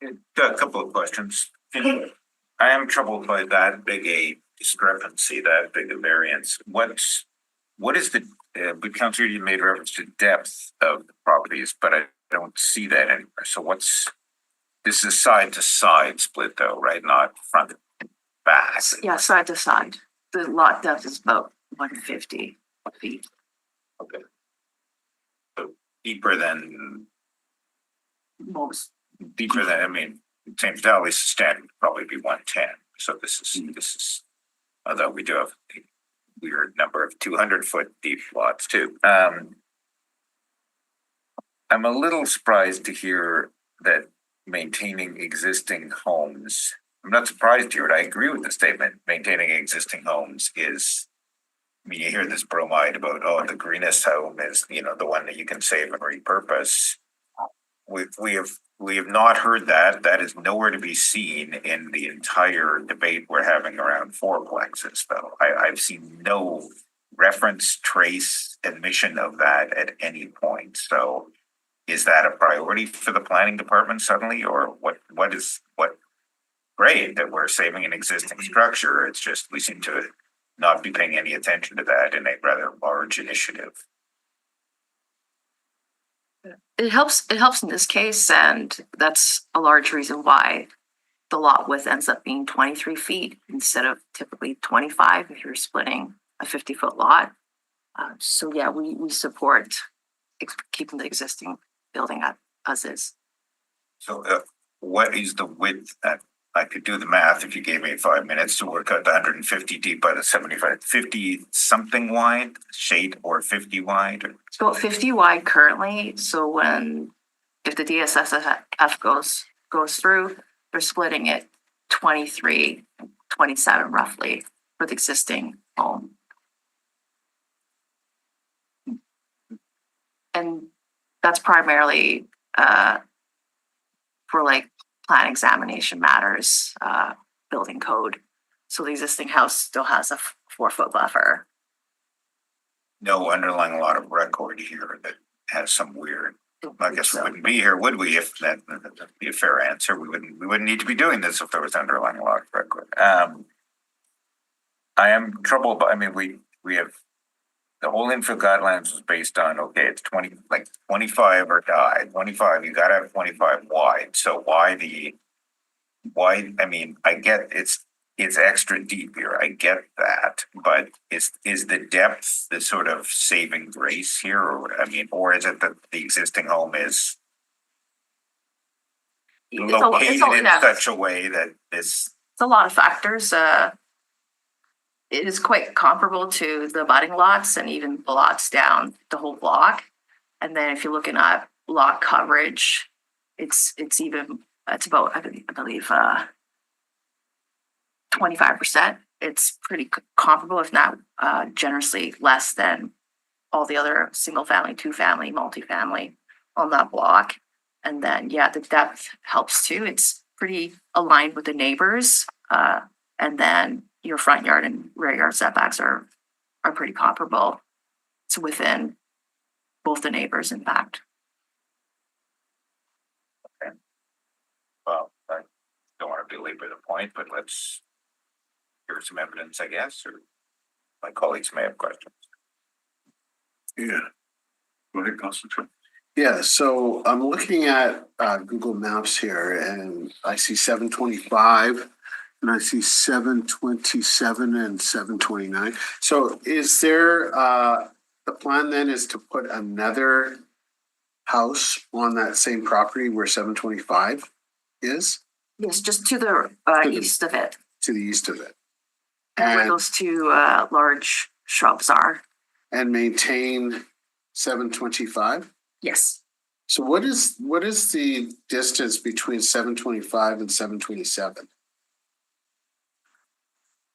A couple of questions. I am troubled by that big a discrepancy, that big a variance. What is the, but Councillor, you made reference to depth of the properties, but I don't see that anywhere. So this is side to side split though, right? Not front and back. Yeah, side to side. The lot depth is about 150 feet. Okay. So deeper than, I mean, St. Vitalis standard would probably be 110. So this is, although we do have a weird number of 200-foot deep lots too. I'm a little surprised to hear that maintaining existing homes, I'm not surprised to hear it. I agree with the statement. Maintaining existing homes is, I mean, you hear this bromide about, oh, the greenest home is, the one that you can save and repurpose. We have not heard that. That is nowhere to be seen in the entire debate we're having around fourplexes, though. I've seen no reference, trace, admission of that at any point. So is that a priority for the planning department suddenly, or what great that we're saving an existing structure? It's just we seem to not be paying any attention to that in a rather large initiative. It helps in this case, and that's a large reason why the lot width ends up being 23 feet instead of typically 25 if you're splitting a 50-foot lot. So yeah, we support keeping the existing building as is. So what is the width that I could do the math if you gave me 5 minutes to work out the 150 deep by the 75, 50 something wide, shade, or 50 wide? It's about 50 wide currently. So if the DSSF goes through, they're splitting it 23, 27 roughly for the existing home. And that's primarily for like plan examination matters, building code. So the existing house still has a 4-foot buffer. No underlying lot of record here that has some weird, I guess we wouldn't be here, would we? If that'd be a fair answer, we wouldn't need to be doing this if there was underlying lot of record. I am troubled by, I mean, we have, the whole infill guidelines was based on, okay, it's 25 or die, 25, you gotta have 25 wide. So why, I mean, I get it's extra deep here, I get that, but is the depth the sort of saving grace here? Or is it that the existing home is located in such a way that this? It's a lot of factors. It is quite comparable to the abutting lots and even the lots down the whole block. And then if you're looking at lot coverage, it's even it's about, I believe, 25%. It's pretty comparable, if not generously less than all the other single family, two family, multifamily on that block. And then, yeah, the depth helps too. It's pretty aligned with the neighbors. And then your front yard and rear yard setbacks are pretty comparable. It's within both the neighbors, in fact. Well, I don't want to belabor the point, but let's hear some evidence, I guess, or my colleagues may have questions. Yeah. Go ahead, Constantine. Yeah, so I'm looking at Google Maps here and I see 725 and I see 727 and 729. So is there, the plan then is to put another house on that same property where 725 is? Yes, just to the east of it, To the east of it. where And, those two large shrubs are. and maintain 725? Yes. So what is the distance between 725 and 727?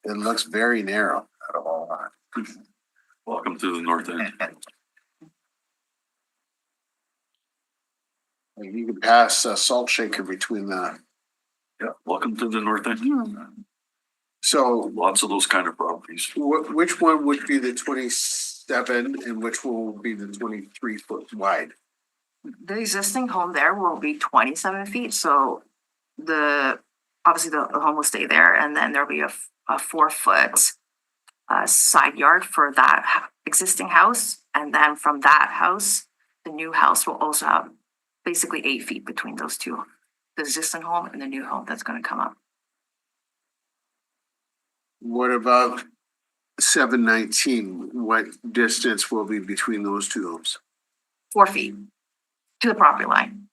It looks very narrow. Not a whole lot. Welcome to the north end. Like you can pass a salt shaker between the, Yeah, welcome to the north end. so Lots of those kind of properties. which one would be the 27 and which one will be the 23-foot wide? The existing home there will be 27 feet, so obviously the home will stay there, and then there'll be a 4-foot side yard for that existing house, and then from that house, the new house will also have basically 8 feet between those two, the existing home and the new home that's going to come up. What about 719? What distance will be between those two homes? 4 feet to the property line.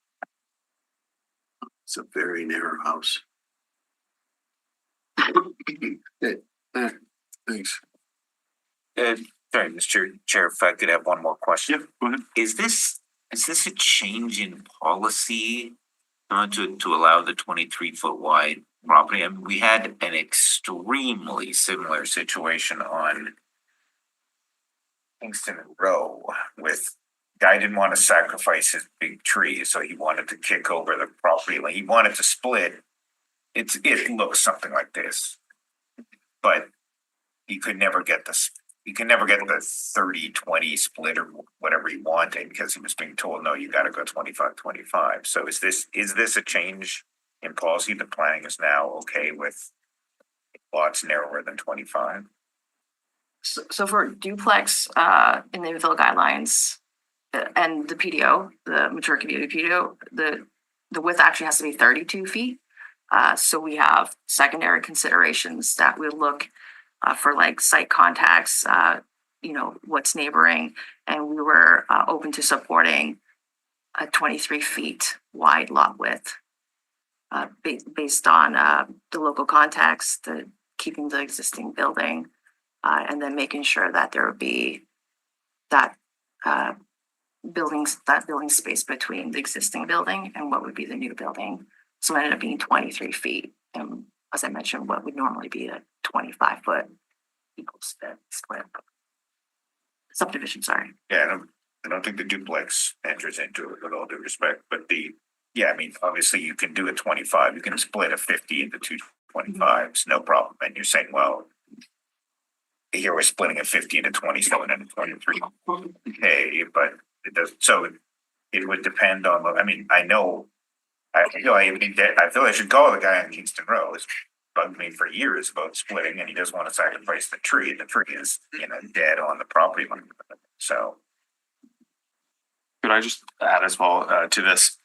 It's a very narrow house. Okay, thanks. Sorry, Mr. Chair, if I could have one more question. Yeah, go ahead. Is this a change in policy to allow the 23-foot wide property? I mean, we had an extremely similar situation on Kingston Row with guy didn't want to sacrifice his big tree, so he wanted to kick over the property line. He wanted to split. It looks something like this, but he could never get this. He could never get the 30-20 split or whatever he wanted because he was being told, no, you got to go 25-25. So is this a change in policy? The planning is now okay with lots narrower than 25. So for duplex in the infill guidelines and the PDO, the mature community PDO, the width actually has to be 32 feet. So we have secondary considerations that we look for, like site contacts, what's neighboring, and we were open to supporting a 23 feet wide lot width based on the local context, keeping the existing building, and then making sure that there would be that building space between the existing building and what would be the new building. So it ended up being 23 feet. And as I mentioned, what would normally be a 25-foot equal split subdivision, sorry. Yeah, I don't think the duplex enters into it with all due respect, but obviously you can do a 25, you can split a 50 into two 25s, no problem. And you're saying, well, here we're splitting a 50 into 27 and a 23. Okay, but it does, so it would depend on, I feel I should call the guy on Kingston Row. It's bugged me for years about splitting, and he doesn't want to sacrifice the tree. The tree is, dead on the property line. So, Could I just add as well to this?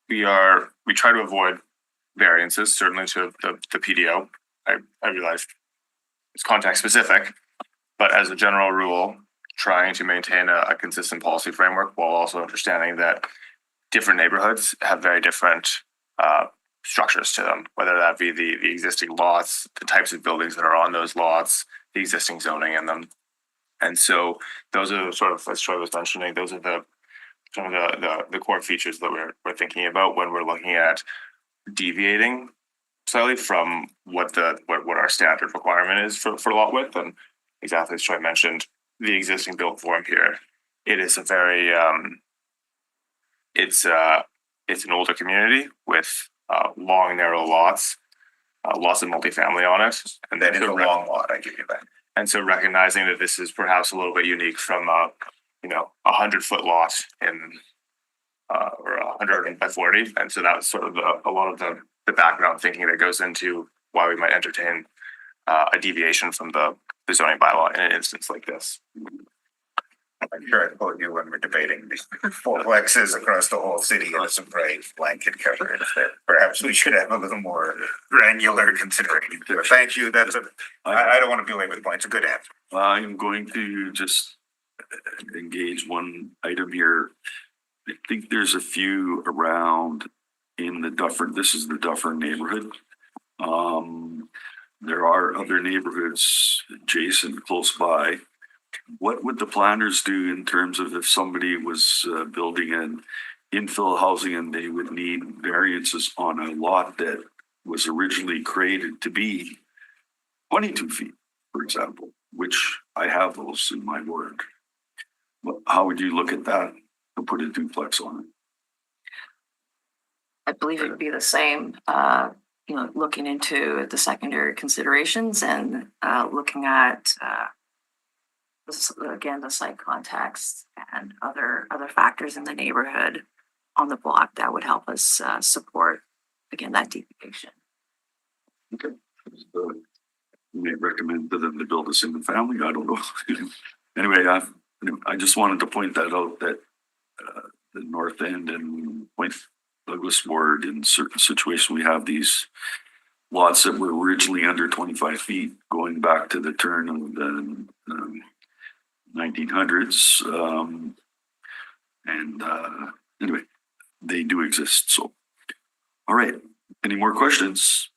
We try to avoid variances, certainly to the PDO. I realize it's context specific, but as a general rule, trying to maintain a consistent policy framework while also understanding that different neighborhoods have very different structures to them, whether that be the existing lots, the types of buildings that are on those lots, the existing zoning in them. And so those are sort of, as Troy was mentioning, those are the some of the core features that we're thinking about when we're looking at deviating slightly from what our standard requirement is for lot width. And exactly as Troy mentioned, the existing built form here, it is a very it's an older community with long narrow lots, lots of multifamily on it, and That is a long lot, I give you that. and so recognizing that this is perhaps a little bit unique from a 100-foot lot in or 100 by 40, and so that's sort of a lot of the background thinking that goes into why we might entertain a deviation from the zoning bylaw in an instance like this. I'm sure I told you when we're debating the fourplexes across the whole city and some bright blanket coverage that perhaps we should have a little more granular consideration. But thank you. I don't want to belabor the point. It's a good answer. I'm going to just engage one item here. I think there's a few around in the Dufferin. This is the Dufferin neighborhood. There are other neighborhoods adjacent, close by. What would the planners do in terms of if somebody was building an infill housing and they would need variances on a lot that was originally created to be 22 feet, for example, which I have those in my ward? How would you look at that and put a duplex on it? I believe it would be the same, looking into the secondary considerations and looking at again, the site context and other factors in the neighborhood on the block that would help us support, again, that deviation. Okay. So you may recommend to them to build a single family. I don't know. Anyway, I just wanted to point that out, that the North End and Point Douglas ward, in certain situations, we have these lots that were originally under 25 feet going back to the turn of the 1900s. Anyway, they do exist. So, all right. Any more questions?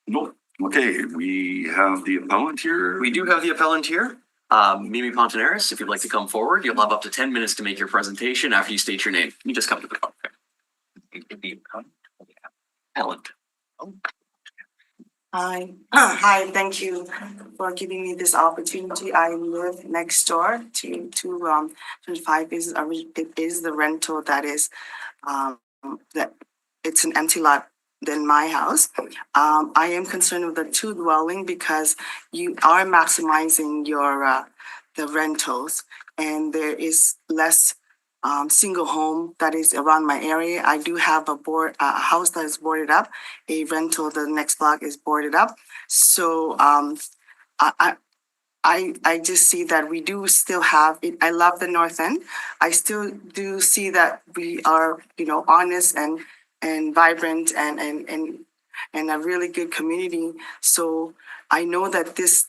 No. Okay. We have the appellant here. We do have the appellant here. Mimi Pontonaris, if you'd like to come forward, you'll have up to 10 minutes to make your presentation after you state your name. You just come to the podium. Appellant. Hi, thank you for giving me this opportunity. I live next door to 25 is the rental that is that it's an empty lot than my house. I am concerned with the two dwelling because you are maximizing your the rentals, and there is less single home that is around my area. I do have a house that is boarded up. A rental, the next block is boarded up. So I just see that we do still have it. I love the North End. I still do see that we are, honest and vibrant and a really good community. So I know that this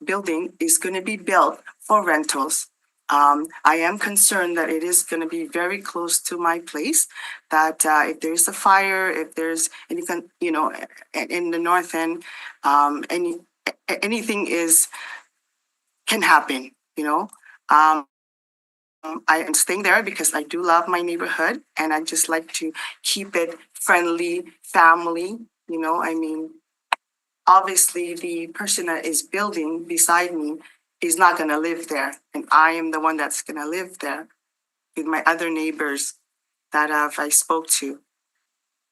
building is going to be built for rentals. I am concerned that it is going to be very close to my place, that if there's a fire, if there's anything, in the North End, anything can happen, I am staying there because I do love my neighborhood and I just like to keep it friendly, family, obviously the person that is building beside me is not going to live there. And I am the one that's going to live there with my other neighbors that I spoke to.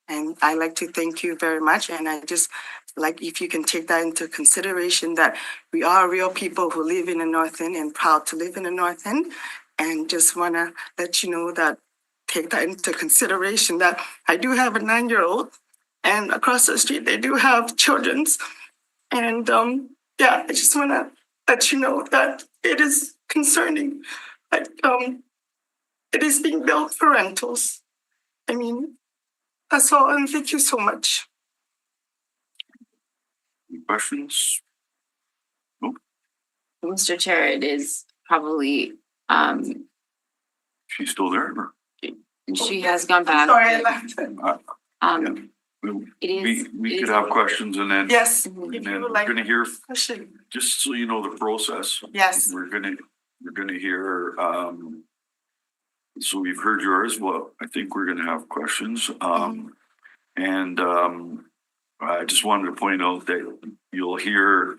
And I like to thank you very much. And I just like if you can take that into consideration, that we are real people who live in the North End and proud to live in the North End. And just want to let you know that take that into consideration, that I do have a 9-year-old and across the street, they do have children's. And I just want to let you know that it is concerning. It is being built for rentals. That's all, and thank you so much. Any questions? Nope. Mr. Chair, it is probably, She's still there? Or? she has gone back. Sorry, I left. We could have questions and then. Yes. And If then you we're would like gonna hear, question. just so you know the process. Yes. We're gonna hear So we've heard yours. Well, I think we're gonna have questions. And I just wanted to point out that you'll hear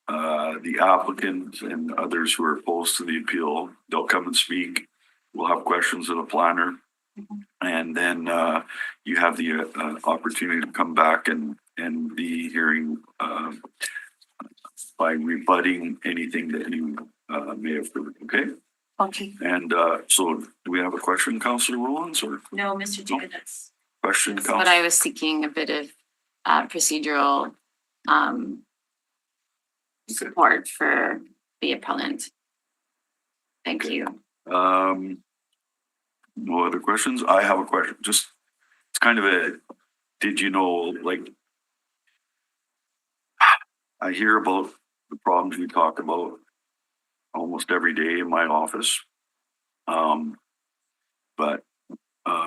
the applicant and others who are opposed to the appeal. They'll come and speak. We'll have questions of the planner. And then you have the opportunity to come back and be hearing by rebutting anything that you may have heard, okay? Okay. And so do we have a question, Councillor Rollins, or No, Mr. Chair, that's question, what Councillor? I was seeking, a bit of procedural support for the appellant. Thank you. No other questions? I have a question. Just, it's kind of a, did you know, like, I hear about the problems we talk about almost every day in my office. But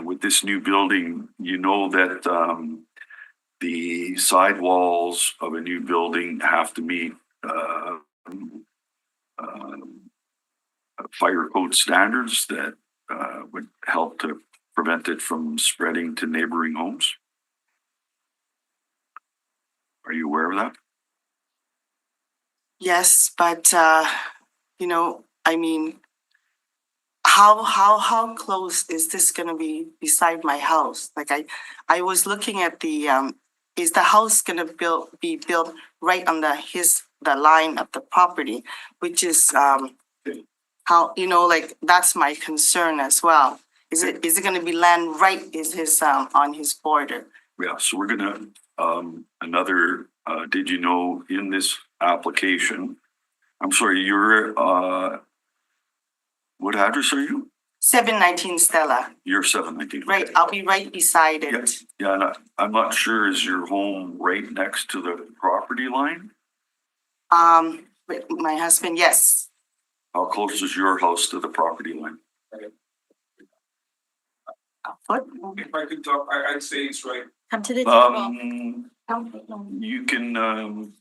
with this new building, you know that the sidewalls of a new building have to meet fire code standards that would help to prevent it from spreading to neighboring homes. Are you aware of that? Yes, but you know, I mean, how close is this gonna be beside my house? Like I was looking at the is the house gonna be built right on the line of the property, which is how, you know, like that's my concern as well. Is it gonna be land right is his on his border? Yeah, so we're gonna another did you know in this application, I'm sorry, you're what address are you? 719 Stella. You're 719. Right, I'll be right beside it. Yeah, and I'm not sure, is your home right next to the property line? With my husband, yes. How close is your house to the property line? What? If I could talk, I'd say it's right. Come to the table. You can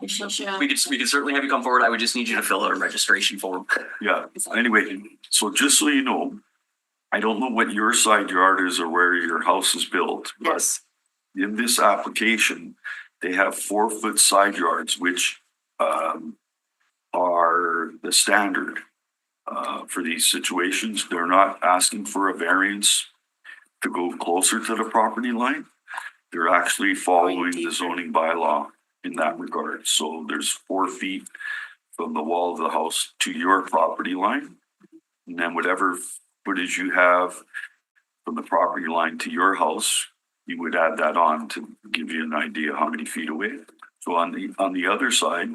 We could certainly have you come forward. I would just need you to fill out a registration form. yeah, anyway, so just so you know, I don't know what your side yard is or where your house is built, but Yes. in this application, they have 4-foot side yards, which are the standard for these situations. They're not asking for a variance to go closer to the property line. They're actually following the zoning bylaw in that regard. So there's 4 feet from the wall of the house to your property line. And then whatever footage you have from the property line to your house, you would add that on to give you an idea how many feet away. So on the other side,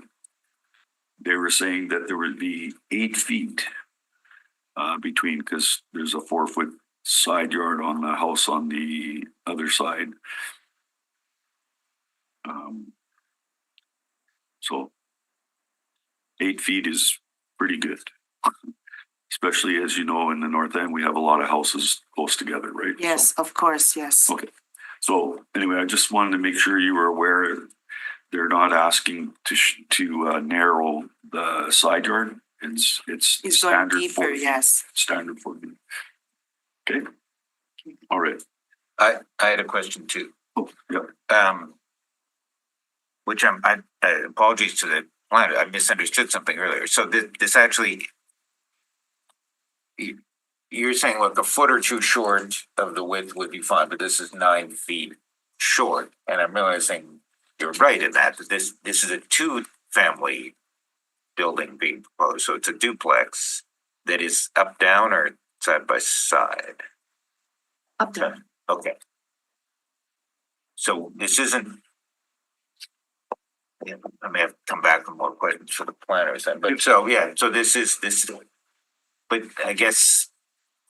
they were saying that there would be 8 feet between, because there's a 4-foot side yard on the house on the other side. So 8 feet is pretty good. Especially as you know, in the north end, we have a lot of houses close together, right? Yes, of course, yes. Okay. So anyway, I just wanted to make sure you were aware they're not asking to narrow the side yard. It's It's going standard deeper, 4 feet. yes. Standard 4 feet. Okay. All right. I had a question too. Oh, yeah. Which I apologies to the planner, I misunderstood something earlier. So this actually, you're saying, look, a foot or two short of the width would be fine, but this is 9 feet short. And I'm realizing you're right in that this is a 2-family building being proposed. So it's a duplex that is up, down, or side by side? Up down. Okay. So this isn't, yeah, I may have to come back with more questions for the planners then, but so, yeah, so this, but I guess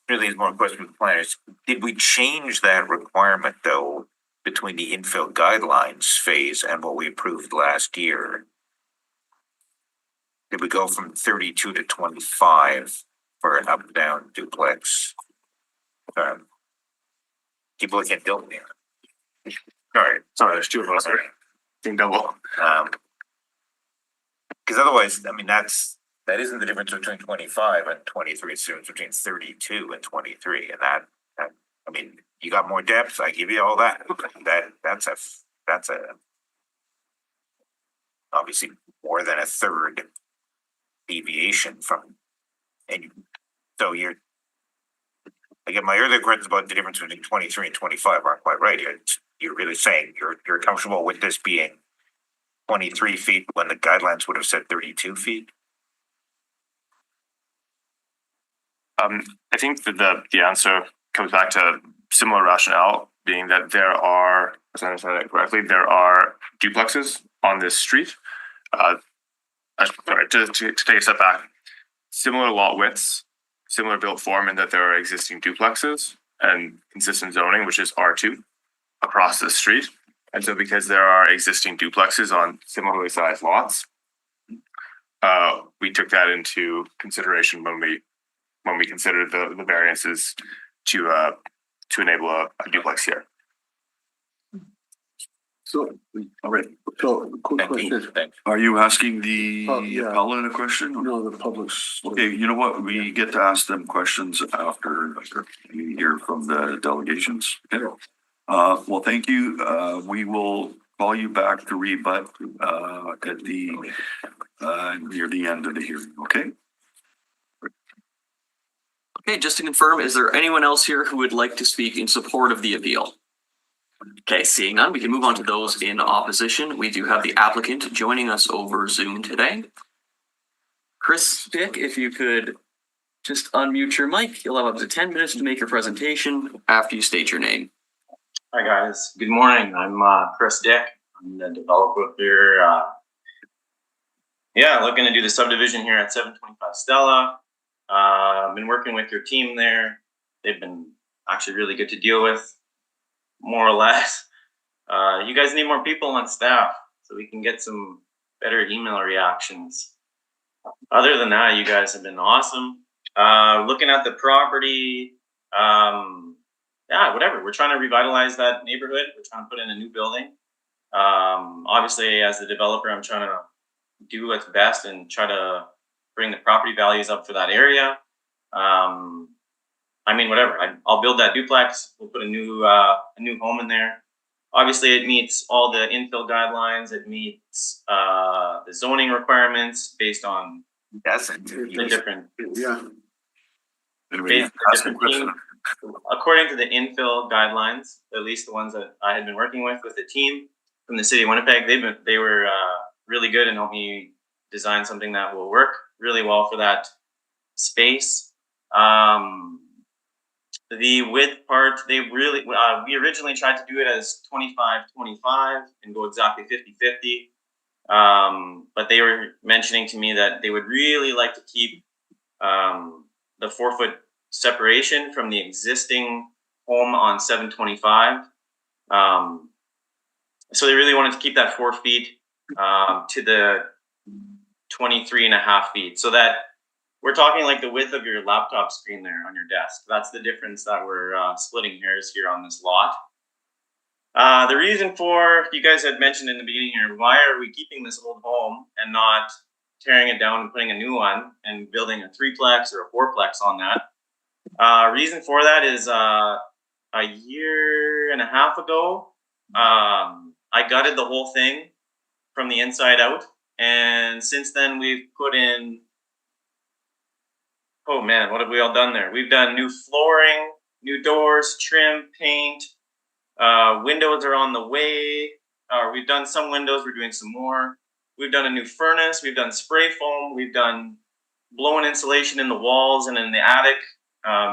really is more question for the planners. Did we change that requirement though between the infill guidelines phase and what we approved last year? Did we go from 32 to 25 for an up-down duplex? Keep looking at Dilton here. All right, sorry, there's 2 of us. Being double. Because otherwise, I mean, that's That isn't the difference between 25 and 23, it's the difference between 32 and 23, and that, I mean, you got more depth, I give you all that. That's a obviously more than a third deviation from, and so again, my earlier questions about the difference between 23 and 25 aren't quite right. You're really saying you're comfortable with this being 23 feet when the guidelines would have said 32 feet? I think that the answer comes back to similar rationale, being that there are, as I understand it correctly, there are duplexes on this street. Sorry, to take a step back, similar lot widths, similar built form in that there are existing duplexes and consistent zoning, which is R2 across the street. And so because there are existing duplexes on similarly sized lots, we took that into consideration when we considered the variances to enable a duplex here. So, all right, so quick question. Are you asking the yeah. appellant a question? No, the public's. Okay, you know what? We get to ask them questions after you hear from the delegations. Okay. Well, thank you. We will call you back to rebut at the near the end of the hearing. Okay. Okay, just to confirm, is there anyone else here who would like to speak in support of the appeal? Okay, seeing none, we can move on to those in opposition. We do have the applicant joining us over Zoom today. Chris Dick, if you could just unmute your mic, you'll have up to 10 minutes to make your presentation after you state your name. Hi guys, good morning. I'm Chris Dick. I'm the developer here. Looking to do the subdivision here at 725 Stella. I've been working with your team there. They've been actually really good to deal with, more or less. You guys need more people on staff so we can get some better email reactions. Other than that, you guys have been awesome. Looking at the property, whatever. We're trying to revitalize that neighborhood. We're trying to put in a new building. Obviously, as the developer, I'm trying to do what's best and try to bring the property values up for that area. Whatever. I'll build that duplex. We'll put a new home in there. Obviously, it meets all the infill guidelines. It meets the zoning requirements based on the different. Yeah. According to the infill guidelines, at least the ones that I had been working with the team from the city of Winnipeg, they were really good and helped me design something that will work really well for that space. The width part, we originally tried to do it as 25-25 and go exactly 50-50. But they were mentioning to me that they would really like to keep the 4-foot separation from the existing home on 725. So they really wanted to keep that 4 feet to the 23.5 feet. So that we're talking like the width of your laptop screen there on your desk. That's the difference that we're splitting hairs here on this lot. The reason for, you guys had mentioned in the beginning here, why are we keeping this old home and not tearing it down and putting a new one and building a 3-plex or a 4-plex on that? Reason for that is a year and a half ago, I gutted the whole thing from the inside out. And since then we've put in, oh man, what have we all done there? We've done new flooring, new doors, trim, paint, windows are on the way. We've done some windows, we're doing some more. We've done a new furnace, we've done spray foam, we've done blown insulation in the walls and in the attic,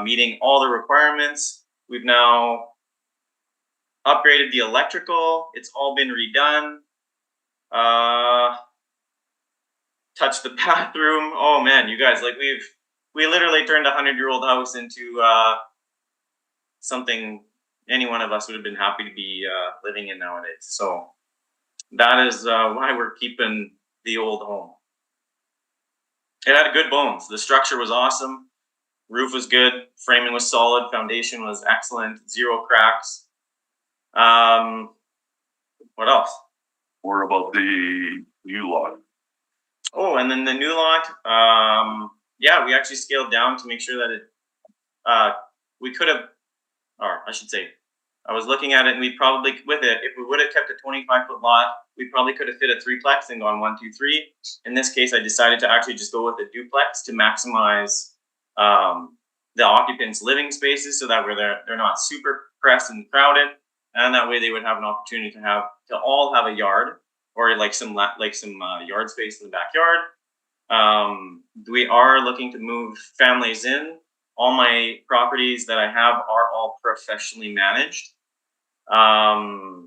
meeting all the requirements. We've now upgraded the electrical, it's all been redone. Touched the bathroom. Oh man, you guys, like we literally turned a 100-year-old house into something any one of us would have been happy to be living in nowadays. So that is why we're keeping the old home. It had good bones. The structure was awesome. Roof was good. Framing was solid. Foundation was excellent. 0 cracks. What else? Or about the new lot? Oh, and then the new lot, yeah, we actually scaled down to make sure that it, we could have, or I should say, I was looking at it and we probably, with it, if we would have kept a 25-foot lot, we probably could have fit a 3-plex and gone 1, 2, 3. In this case, I decided to actually just go with a duplex to maximize the occupants' living spaces so that they're not super pressed and crowded, and that way they would have an opportunity to all have a yard or like some yard space in the backyard. We are looking to move families in. All my properties that I have are all professionally managed. I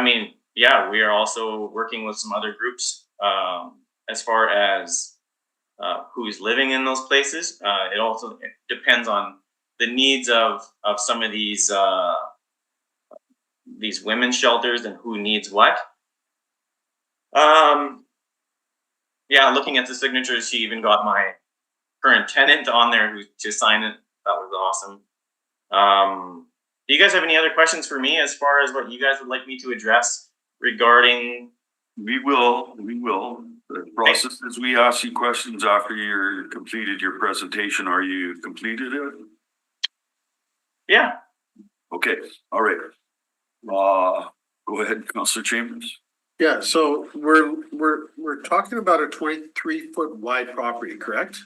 mean, yeah, we are also working with some other groups as far as who's living in those places. It also depends on the needs of some of these women's shelters and who needs what. Yeah, looking at the signatures, she even got my current tenant on there to sign it. That was awesome. Do you guys have any other questions for me as far as what you guys would like me to address regarding? We will. The process is we ask you questions after you're completed your presentation. Are you completed it? Yeah. Okay, all right. Go ahead, Councillor Chambers. Yeah, so we're talking about a 23-foot wide property, correct?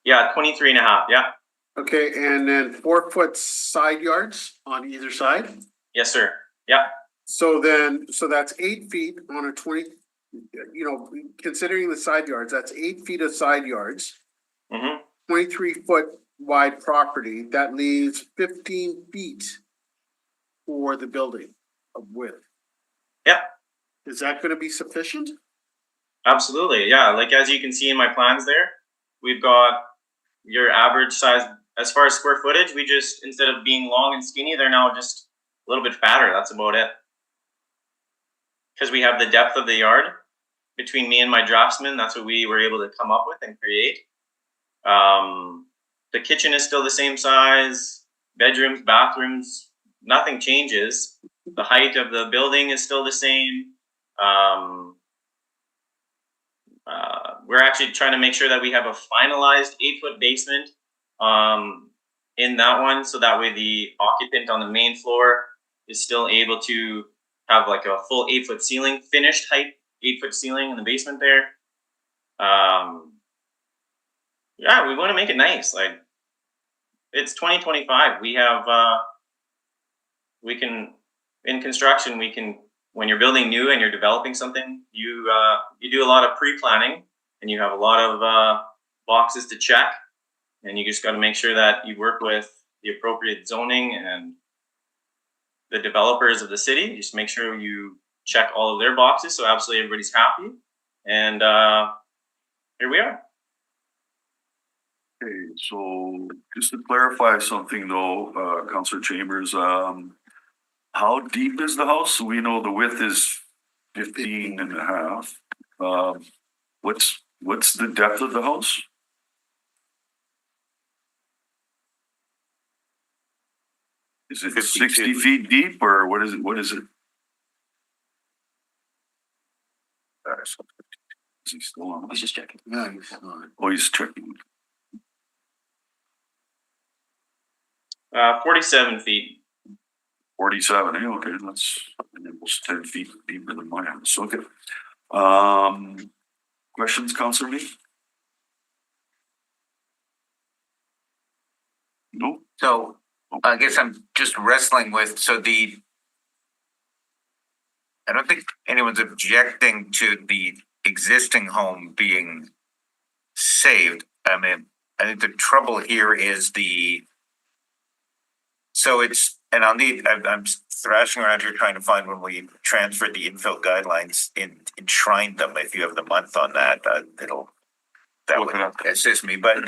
Yeah, 23 and a half, yeah. Okay, and then 4-foot side yards on either side? Yes, sir. Yeah. So that's 8 feet on a 20, considering the side yards, that's 8 feet of side yards. 23-foot wide property, that leaves 15 feet for the building of width. Yeah. Is that gonna be sufficient? Absolutely, yeah. Like as you can see in my plans there, we've got your average size. As far as square footage, we just, instead of being long and skinny, they're now just a little bit fatter. That's about it. Because we have the depth of the yard between me and my draftsman. That's what we were able to come up with and create. The kitchen is still the same size. Bedrooms, bathrooms, nothing changes. The height of the building is still the same. We're actually trying to make sure that we have a finalized 8-foot basement in that one, so that way the occupant on the main floor is still able to have like a full 8-foot ceiling, finished height 8-foot ceiling in the basement there. Yeah, we want to make it nice. Like, it's 2025. We have we can, in construction, we can, when you're building new and you're developing something, you do a lot of pre-planning and you have a lot of boxes to check, and you just got to make sure that you work with the appropriate zoning and the developers of the city. Just make sure you check all of their boxes so absolutely everybody's happy. And here we are. Okay, so just to clarify something though, Councillor Chambers, how deep is the house? So we know the width is 15 and a half. What's the depth of the house? Is it 60 feet deep or what is it? What is it? Is he still on? He's just checking. Yeah, he's on. Oh, he's checking. 47 feet. 47, okay, that's almost 10 feet deeper than my house. Okay. Questions, Councillor Lee? No? So I guess I'm just wrestling with, I don't think anyone's objecting to the existing home being saved. I mean, I think the trouble here is I'm thrashing around here trying to find when we transferred the infill guidelines enshrined them. If you have the month on that, that would assist me. But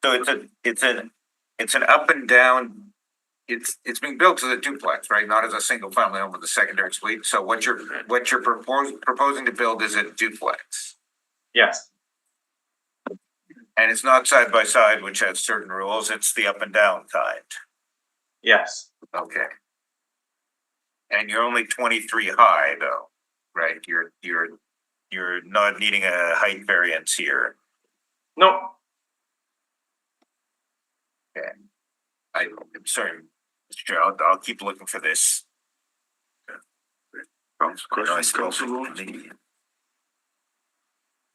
it's an up and down. It's being built as a duplex, right? Not as a single family home with a secondary suite. So what you're proposing to build is a duplex. Yes. And it's not side by side, which has certain rules. It's the up and down kind. Yes. Okay. And you're only 23 high, though. right? You're not needing a height variance here. No, I'm sorry, Mr. Chair, I'll keep looking for this. Questions, Councilor Rowlands?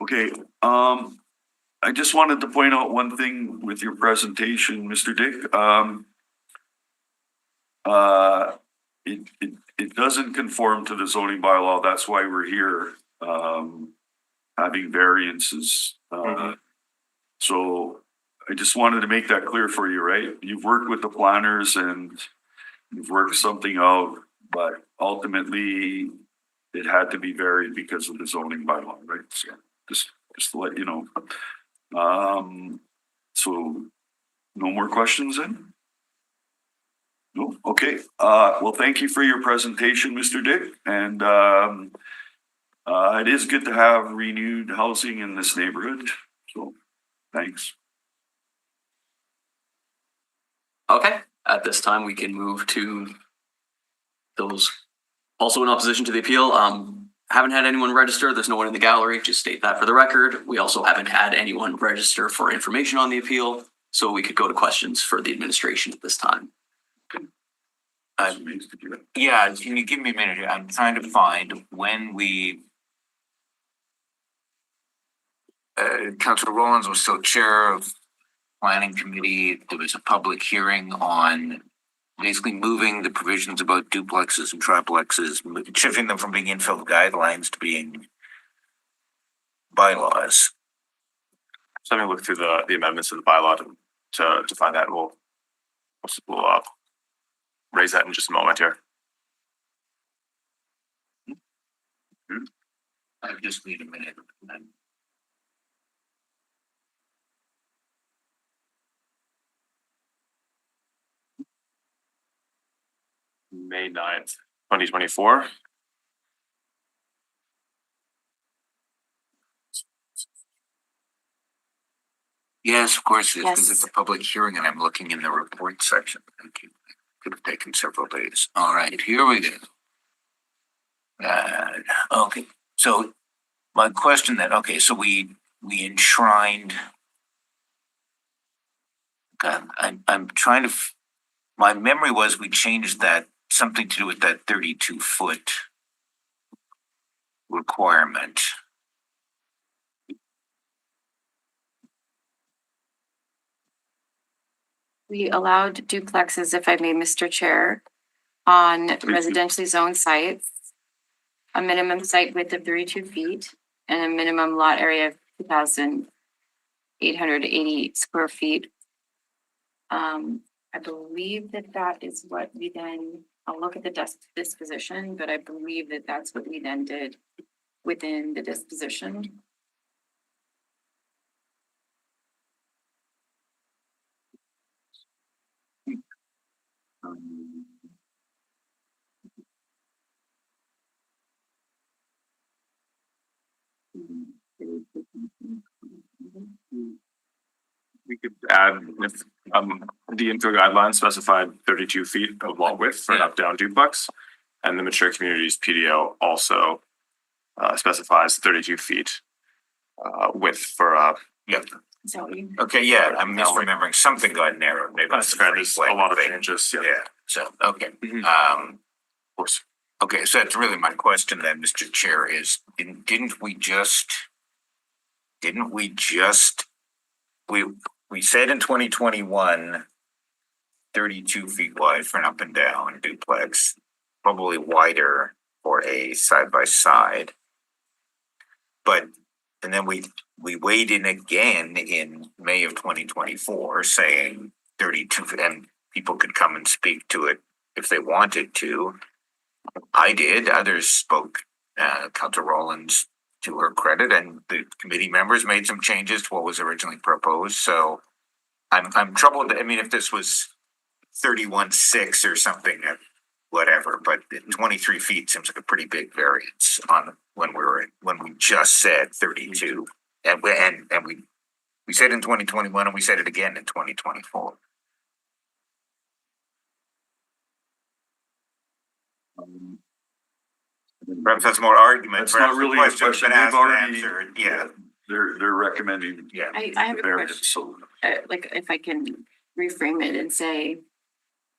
Okay, I just wanted to point out one thing with your presentation, Mr. Dick. It doesn't conform to the zoning bylaw. That's why we're here, having variances. So I just wanted to make that clear for you, right? You've worked with the planners and you've worked something out, but ultimately it had to be varied because of the zoning bylaw, right? So just to let you know. So no more questions then? No, okay. Well, thank you for your presentation, Mr. Dick. And it is good to have renewed housing in this neighborhood. So thanks. Okay, at this time, we can move to those also in opposition to the appeal. Haven't had anyone register. There's no one in the gallery. Just state that for the record. We also haven't had anyone register for information on the appeal. So we could go to questions for the administration at this time. Yeah, can you give me a minute here? I'm trying to find when we. Councilor Rowlands was still chair of planning committee. There was a public hearing on basically moving the provisions about duplexes and triplexes, shifting them from being infill guidelines to being bylaws. So let me look through the amendments to the bylaw to find that. We'll raise that in just a moment here. I just need a minute. May 9th, 2024. Yes, of course, because Yes. it's a public hearing and I'm looking in the report section. Thank you. Could have taken several days. All right, here we go. Okay, so my question then, okay, so we enshrined. God, I'm trying to, my memory was we changed that, something to do with that 32-foot requirement. We allowed duplexes, if I may, Mr. Chair, on residentially zoned sites. A minimum site width of 32 feet and a minimum lot area of 2,880 square feet. I believe that is what we then, I'll look at the disposition, but I believe that that's what we then did within the disposition. We could add if the infill guidelines specified 32 feet of lot width for an up-down duplex, and the mature communities PDO also specifies 32 feet width for Okay, yeah, I'm misremembering, something got narrowed, maybe. That's fair, there's a lot of changes, yeah. So, okay, of course. Okay, so that's really my question then, Mr. Chair, is didn't we just, we said in 2021, 32 feet wide for an up and down duplex, probably wider for a side by side. But, and then we weighed in again in May of 2024 saying 32, and people could come and speak to it if they wanted to. I did, others spoke, Councilor Rowlands, to her credit, and the committee members made some changes to what was originally proposed. So I'm troubled. I mean, if this was 31.6 or something, whatever, but 23 feet seems like a pretty big variance on when we just said 32, and we said in 2021 and we said it again in 2024. Perhaps that's more argument. It's not Perhaps the really a question's question. been They've asked and already, answered. Yeah. they're recommending. Yeah. I have a variance, question, so. like if I can reframe it and say,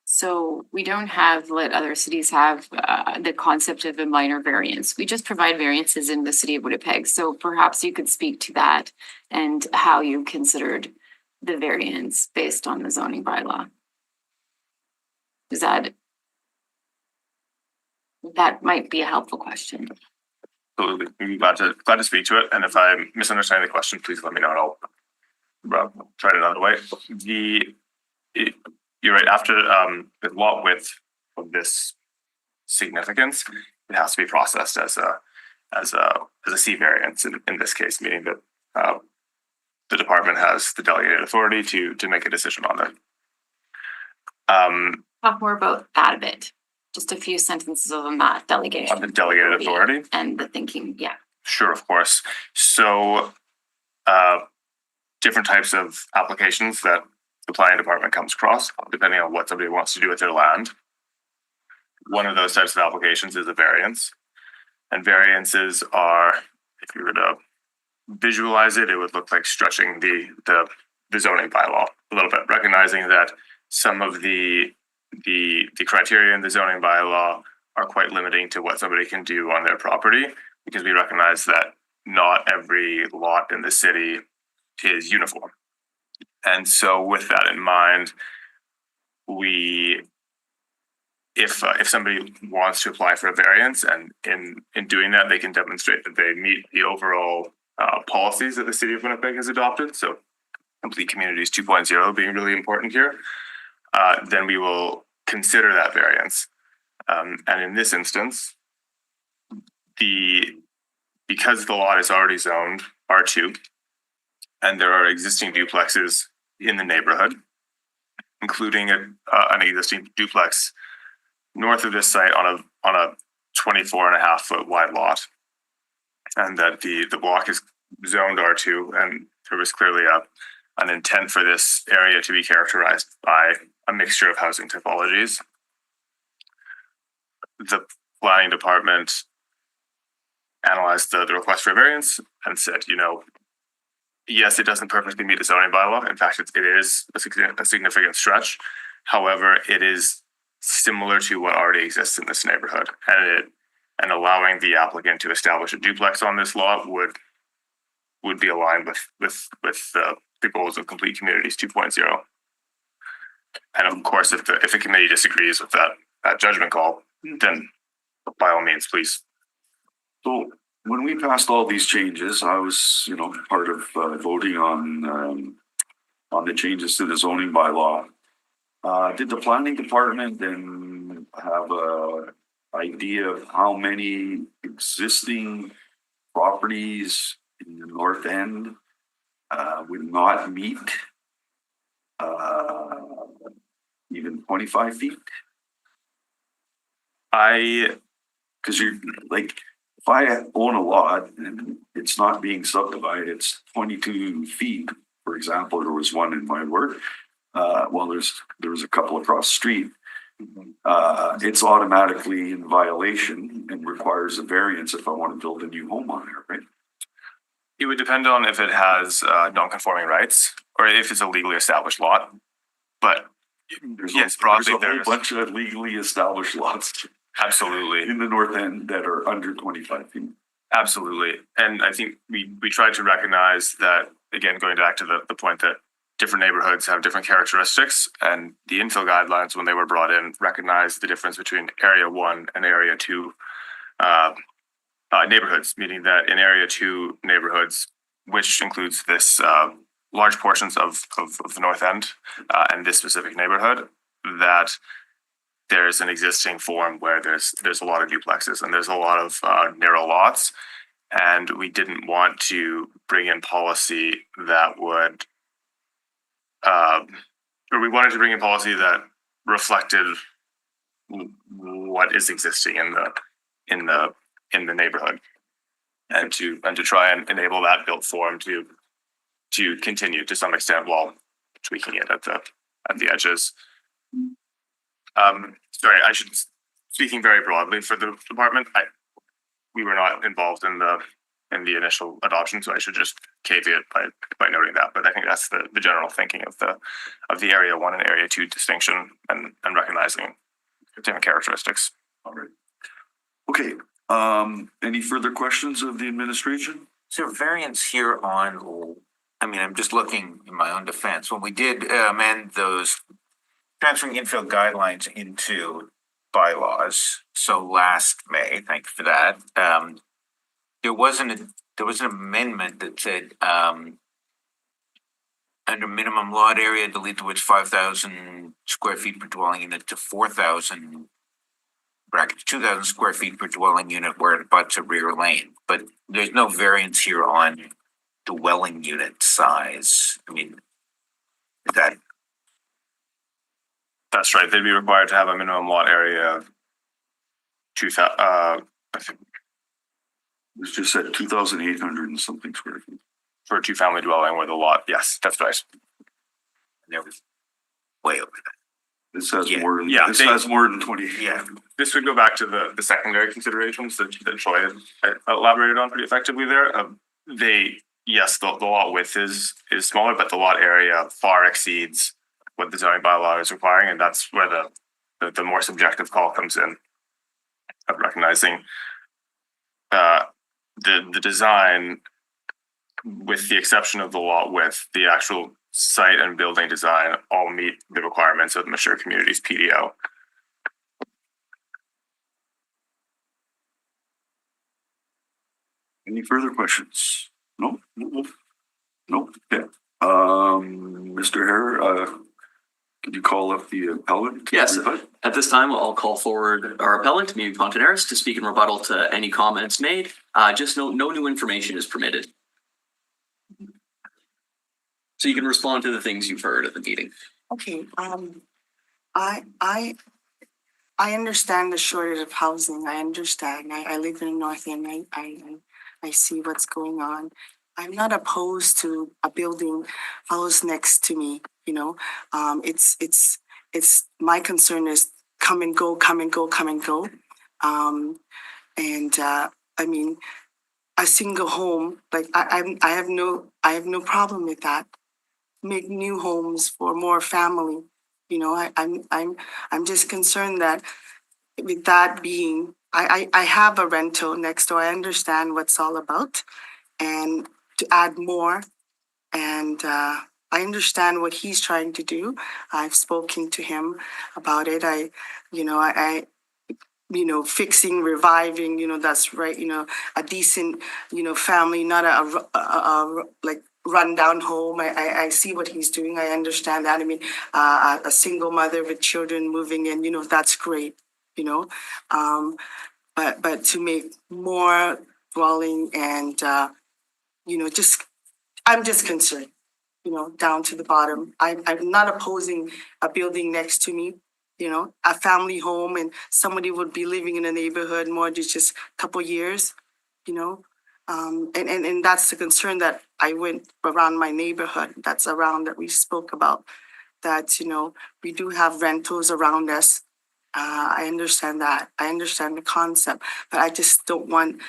so we don't have, let other cities have the concept of a minor variance. We just provide variances in the city of Winnipeg. So perhaps you could speak to that and how you considered the variance based on the zoning bylaw. Is that might be a helpful question. Absolutely. I'm glad to speak to it. And if I'm misunderstanding the question, please let me know and I'll try it another way. You're right. After the lot width of this significance, it has to be processed as a C variance in this case, meaning that the department has the delegated authority to make a decision on it. Talk more about that a bit. Just a few sentences on that delegation. On the delegated authority and the thinking. Yeah. Sure, of course. So, different types of applications that the planning department comes across, depending on what somebody wants to do with their land. One of those types of applications is a variance. And variances are, if you were to visualize it, it would look like stretching the zoning bylaw a little bit, recognizing that some of the criteria in the zoning bylaw are quite limiting to what somebody can do on their property, because we recognize that not every lot in the city is uniform. And so with that in mind, if somebody wants to apply for a variance, and in doing that, they can demonstrate that they meet the overall policies that the city of Winnipeg has adopted. So Complete Communities 2.0 being really important here, then we will consider that variance. And in this instance, because the lot is already zoned R2, and there are existing duplexes in the neighborhood, including an existing duplex north of this site on a 24.5-foot wide lot, and that the block is zoned R2, and there was clearly an intent for this area to be characterized by a mixture of housing typologies. The planning department analyzed the request for a variance and said, yes, it doesn't perfectly meet the zoning bylaw. In fact, it is a significant stretch. However, it is similar to what already exists in this neighborhood, and allowing the applicant to establish a duplex on this lot would be aligned with the goals of Complete Communities 2.0. And of course, if the committee disagrees with that judgment call, then by all means, please. So when we passed all these changes, I was, part of voting on the changes to the zoning bylaw. Did the planning department then have a idea of how many existing properties in the north end would not meet even 25 feet? Because you're like, if I own a lot and it's not being subdivided, it's 22 feet, for example. There was one in my ward. There was a couple across the street. It's automatically in violation and requires a variance if I want to build a new home on there, right? It would depend on if it has non-conforming rights or if it's a legally established lot. But yes, broadly, there's a whole bunch of legally established lots. Absolutely. In the north end that are under 25 feet. Absolutely. And I think we tried to recognize that, again, going back to the point that different neighborhoods have different characteristics, and the infill guidelines, when they were brought in, recognized the difference between Area 1 and Area 2 neighborhoods, meaning that in Area 2 neighborhoods, which includes this large portions of the north end and this specific neighborhood, that there's an existing form where there's a lot of duplexes and there's a lot of narrow lots, and we didn't want to bring in policy that would, or we wanted to bring in policy that reflected what is existing in the neighborhood, and to try and enable that built form to continue to some extent while tweaking it at the edges. Sorry, I should, speaking very broadly for the department, we were not involved in the initial adoption, so I should just caveat by noting that. But I think that's the general thinking of the area 1 and area 2 distinction and recognizing different characteristics. All right. Okay, any further questions of the administration? Is there variance here on, I mean, I'm just looking in my own defense, when we did amend those transferring infill guidelines into bylaws, so last May, thank you for that, there was an amendment that said, under minimum lot area, delete the words 5,000 square feet per dwelling unit to 4,000 brackets, 2,000 square feet per dwelling unit where it butts a rear lane. But there's no variance here on dwelling unit size. I mean, That's right. They'd be required to have a minimum lot area of 2,000. I think It's just said 2,800 and something square feet. for a 2-family dwelling where the lot. Yes, that's right. there was way over that. This has Yeah. more than, Yeah, this they- has more than 20. Yeah. This would go back to the secondary considerations that Troy had elaborated on pretty effectively there. Yes, the lot width is smaller, but the lot area far exceeds what the zoning bylaw is requiring, and that's where the more subjective call comes in of recognizing the design, with the exception of the lot width, the actual site and building design all meet the requirements of the Mature Communities PDO. Any further questions? No? No? Okay. Mr. Hare, could you call up the appellant? Yes, at this time, I'll call forward our appellant, Mimi Fontaneris, to speak in rebuttal to any comments made. Just no new information is permitted. So you can respond to the things you've heard at the meeting. Okay, I understand the shortage of housing. I understand. I live in North End. I see what's going on. I'm not opposed to a building house next to me, you know. It's my concern is come and go, come and go, come and go. I mean, a single home, like I have no problem with that. Make new homes for more family. You know, I'm just concerned that with that being, I have a rental next door. I understand what's all about, and to add more, and I understand what he's trying to do. I've spoken to him about it. I fixing, reviving, that's right. A decent, family, not a like rundown home. I see what he's doing. I understand that. I mean, a single mother with children moving in, that's great, but to make more dwelling and, I'm just concerned, down to the bottom. I'm not opposing a building next to me, a family home, and somebody would be living in a neighborhood more than just a couple years, and that's the concern that I went around my neighborhood. That's around that we spoke about, that, we do have rentals around us. I understand that. I understand the concept, but I just don't want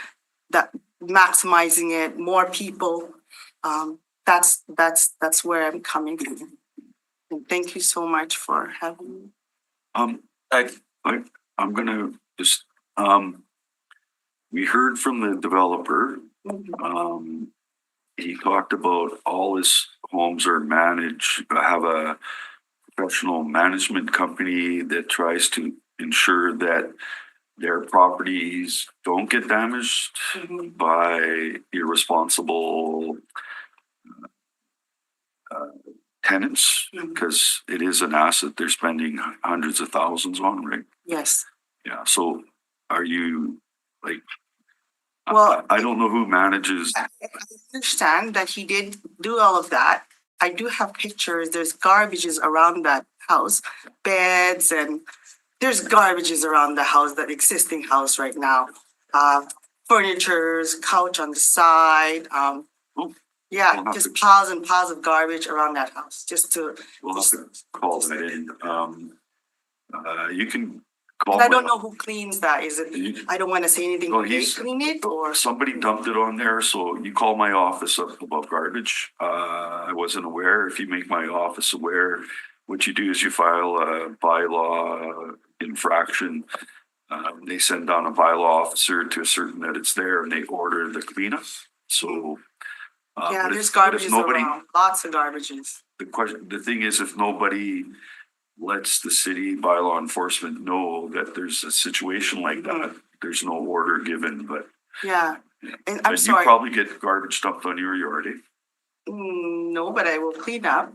that maximizing it, more people. That's where I'm coming from. And thank you so much for having me. I'm gonna just, we heard from the developer. He talked about all his homes are managed, have a professional management company that tries to ensure that their properties don't get damaged by irresponsible tenants, because it is an asset they're spending hundreds of thousands on, right? Yes. Yeah, so are you like, Well, I don't know who manages. I understand that he did do all of that. I do have pictures. There's garbages around that house, beds, and there's garbages around the house, that existing house right now. Furnitures, couch on the side. Yeah, just piles and piles of garbage around that house. We'll have to call that in. You can But I don't know who cleans that. Is it, I don't want to say anything, No, they he's- clean it or? Somebody dumped it on there, so you call my office up about garbage. I wasn't aware. If you make my office aware, what you do is you file a bylaw infraction. They send down a bylaw officer to ascertain that it's there and they order the cleanup. So. Yeah, but there's but if garbages nobody, around, lots of garbages. the thing is, if nobody lets the city bylaw enforcement know that there's a situation like that, there's no order given, but. Yeah, and I'm But you sorry. probably get garbage dumped on your yard, eh? No, but I will clean up.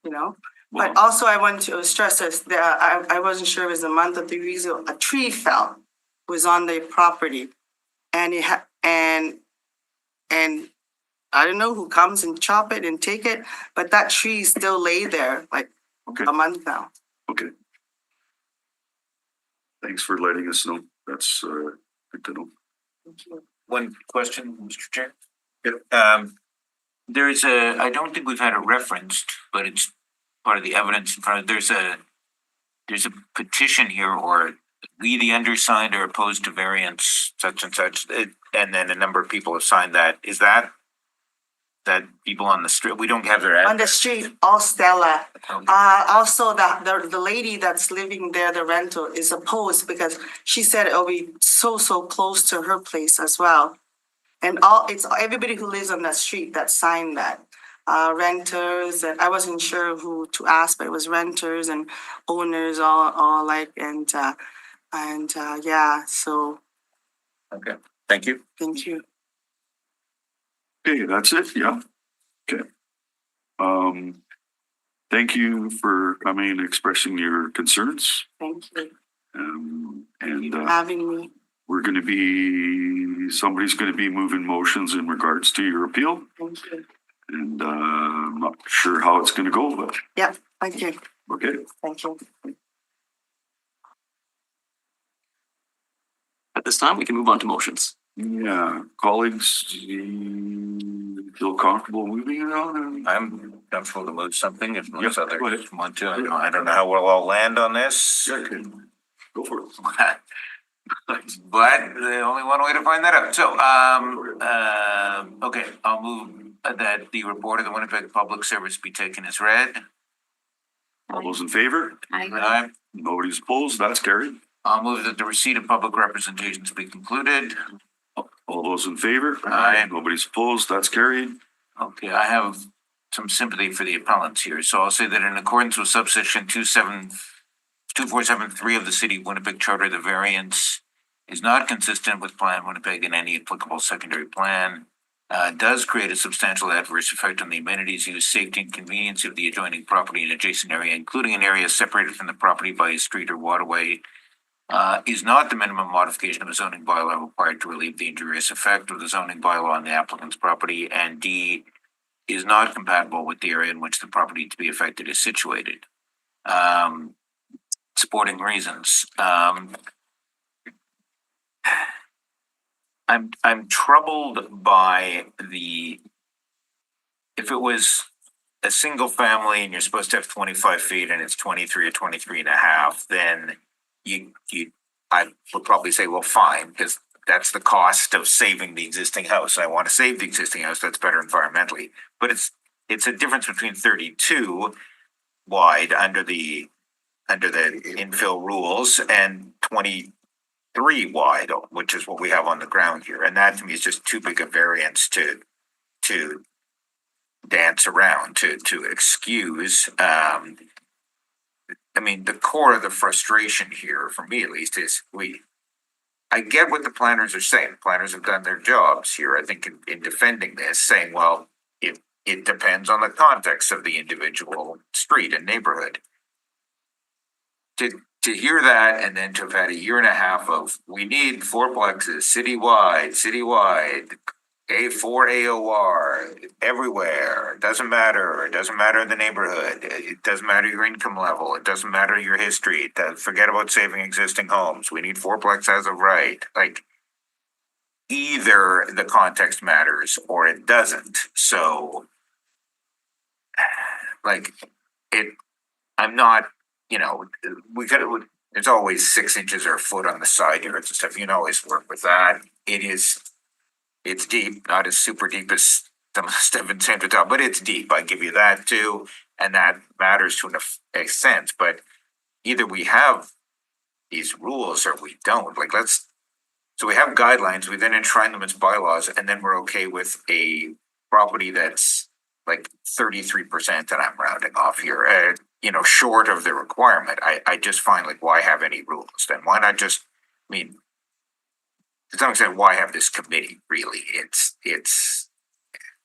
You know, Well- but also I want to stress this, that I wasn't sure it was the month of the reason a tree fell, was on the property. And it and I don't know who comes and chop it and take it, but that tree still lay there like Okay. a month now. Okay. Thanks for letting us know. That's good to know. One question, Mr. Chair. There's I don't think we've had it referenced, but it's part of the evidence in front of, there's a petition here, or we, the undersigned, are opposed to variance such and such, and then a number of people have signed that. Is that people on the street? We don't have their On the address. street, all Stella. Okay. Also the lady that's living there, the rental, is opposed because she said it'll be so close to her place as well. And it's everybody who lives on that street that signed that. Renters, and I wasn't sure who to ask, but it was renters and owners all like, and yeah, so Okay, thank you. thank you. Okay, that's it, yeah. Okay. Thank you for coming and expressing your concerns. Thank you And for having me. somebody's gonna be moving motions in regards to your appeal. Thank you. And I'm not sure how it's gonna go, but Yep, thank you. okay. Thank you. At this time, we can move on to motions. Yeah, colleagues, you feel comfortable moving it on? I'm comfortable to move something if most Yeah, others go ahead. want to. I don't know how we'll all land on this. Yeah, okay. Go for it. But the only one way to find that out. So, okay, I'll move that the report of the Winnipeg Public Service be taken as read. All those in favor? Aye. Nobody's opposed, that's carried. I'll move that the receipt of public representations be concluded. All those in favor? Aye. Nobody's opposed, that's carried. Okay, I have some sympathy for the appellants here, so I'll say that in accordance with subsection 2473 of the City of Winnipeg Charter, the variance is not consistent with Plan Winnipeg and any applicable secondary plan. Does create a substantial adverse effect on the amenities, use, safety, and convenience of the adjoining property and adjacent area, including an area separated from the property by a street or waterway. Is not the minimum modification of a zoning bylaw required to relieve the injurious effect of the zoning bylaw on the applicant's property, and D, is not compatible with the area in which the property to be affected is situated. Supporting reasons. I'm troubled by if it was a single family and you're supposed to have 25 feet and it's 23 or 23 and a half, then I would probably say, well, fine, because that's the cost of saving the existing house. I want to save the existing house. That's better environmentally. But it's a difference between 32 wide under the infill rules and 23 wide, which is what we have on the ground here. And that to me is just too big a variance to dance around, to excuse. I mean, the core of the frustration here, for me at least, is I get what the planners are saying. Planners have done their jobs here, I think, in defending this, saying, well, it depends on the context of the individual street and neighborhood. To hear that and then to have had a year and a half of, we need fourplexes citywide, A4 AOR everywhere. It doesn't matter the neighborhood. It doesn't matter your income level. It doesn't matter your history. Forget about saving existing homes. We need fourplex as of right. Like, either the context matters or it doesn't. So, like, I'm not, we there's always 6 inches or a foot on the side yards and stuff. You can always work with that. It's deep, not as super deep as some stuff in San Vital, but it's deep. I give you that too. And that matters to an extent, but either we have these rules or we don't. Like so we have guidelines, we then enshrine them as bylaws, and then we're okay with a property that's like 33%, and I'm rounding off here, short of the requirement. I just find like, why have any rules then? Why not just, to some extent, why have this committee really? It's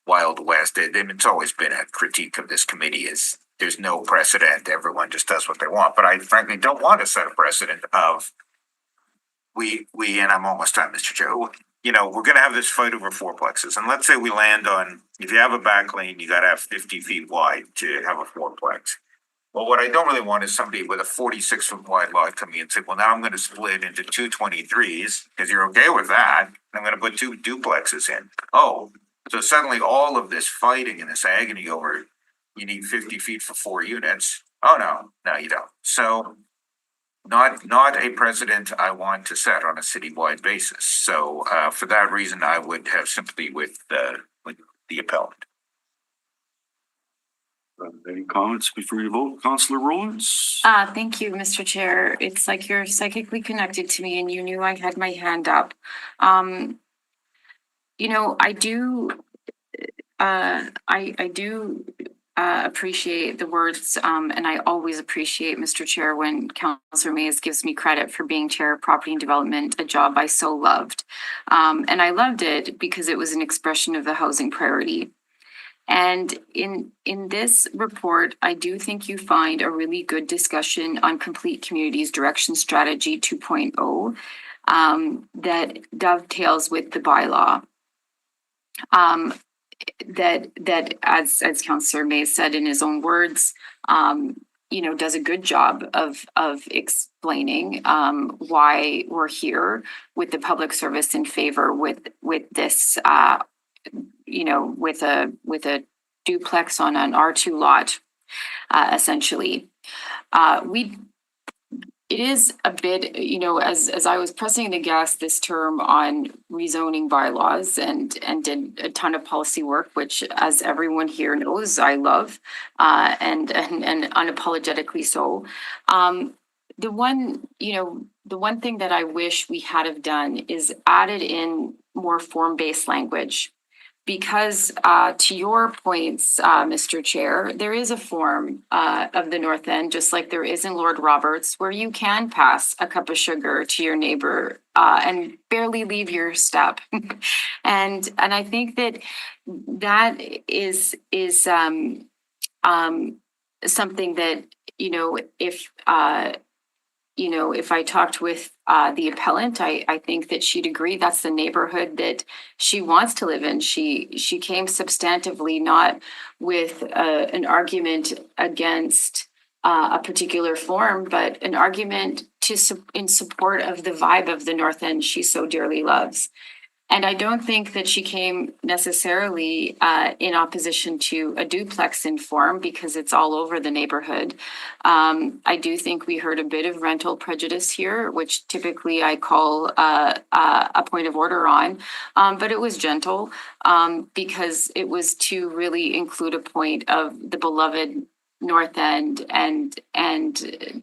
Wild West. It's always been a critique of this committee is there's no precedent. Everyone just does what they want. But I frankly don't want to set a precedent of we and I'm almost done, Mr. Chair. We're going to have this fight over fourplexes. And let's say we land on, if you have a back lane, you got to have 50 feet wide to have a fourplex. Well, what I don't really want is somebody with a 46-foot wide lot come in and say, well, now I'm going to split into 2 23s because you're okay with that. I'm going to put 2 duplexes in. Oh, so suddenly all of this fighting and this agony over you need 50 feet for 4 units. Oh, no, you don't. So not a precedent I want to set on a citywide basis. So for that reason, I would have sympathy with the appellant. Any comments before you vote, Councillor Rollins? Thank you, Mr. Chair. It's like you're psychically connected to me and you knew I had my hand up. I do appreciate the words, and I always appreciate, Mr. Chair, when Councillor Mays gives me credit for being Chair of Property and Development, a job I so loved. And I loved it because it was an expression of the housing priority. And in this report, I do think you find a really good discussion on Complete Communities Direction Strategy 2.0 that dovetails with the bylaw. That as Councillor Mays said in his own words, does a good job of explaining why we're here with the public service in favor with this with a duplex on an R2 lot, essentially. It is a bit, as I was pressing the gas this term on rezoning bylaws and did a ton of policy work, which, as everyone here knows, I love, and unapologetically so. The one thing that I wish we had have done is added in more form-based language. Because to your points, Mr. Chair, there is a form of the North End, just like there is in Lord Roberts, where you can pass a cup of sugar to your neighbor and barely leave your step. and I think that is something that, if I talked with the appellant, I think that she'd agree that's the neighborhood that she wants to live in. She came substantively, not with an argument against a particular form, but an argument in support of the vibe of the North End she so dearly loves. And I don't think that she came necessarily in opposition to a duplex in form because it's all over the neighborhood. I do think we heard a bit of rental prejudice here, which typically I call a point of order on, but it was gentle because it was to really include a point of the beloved North End and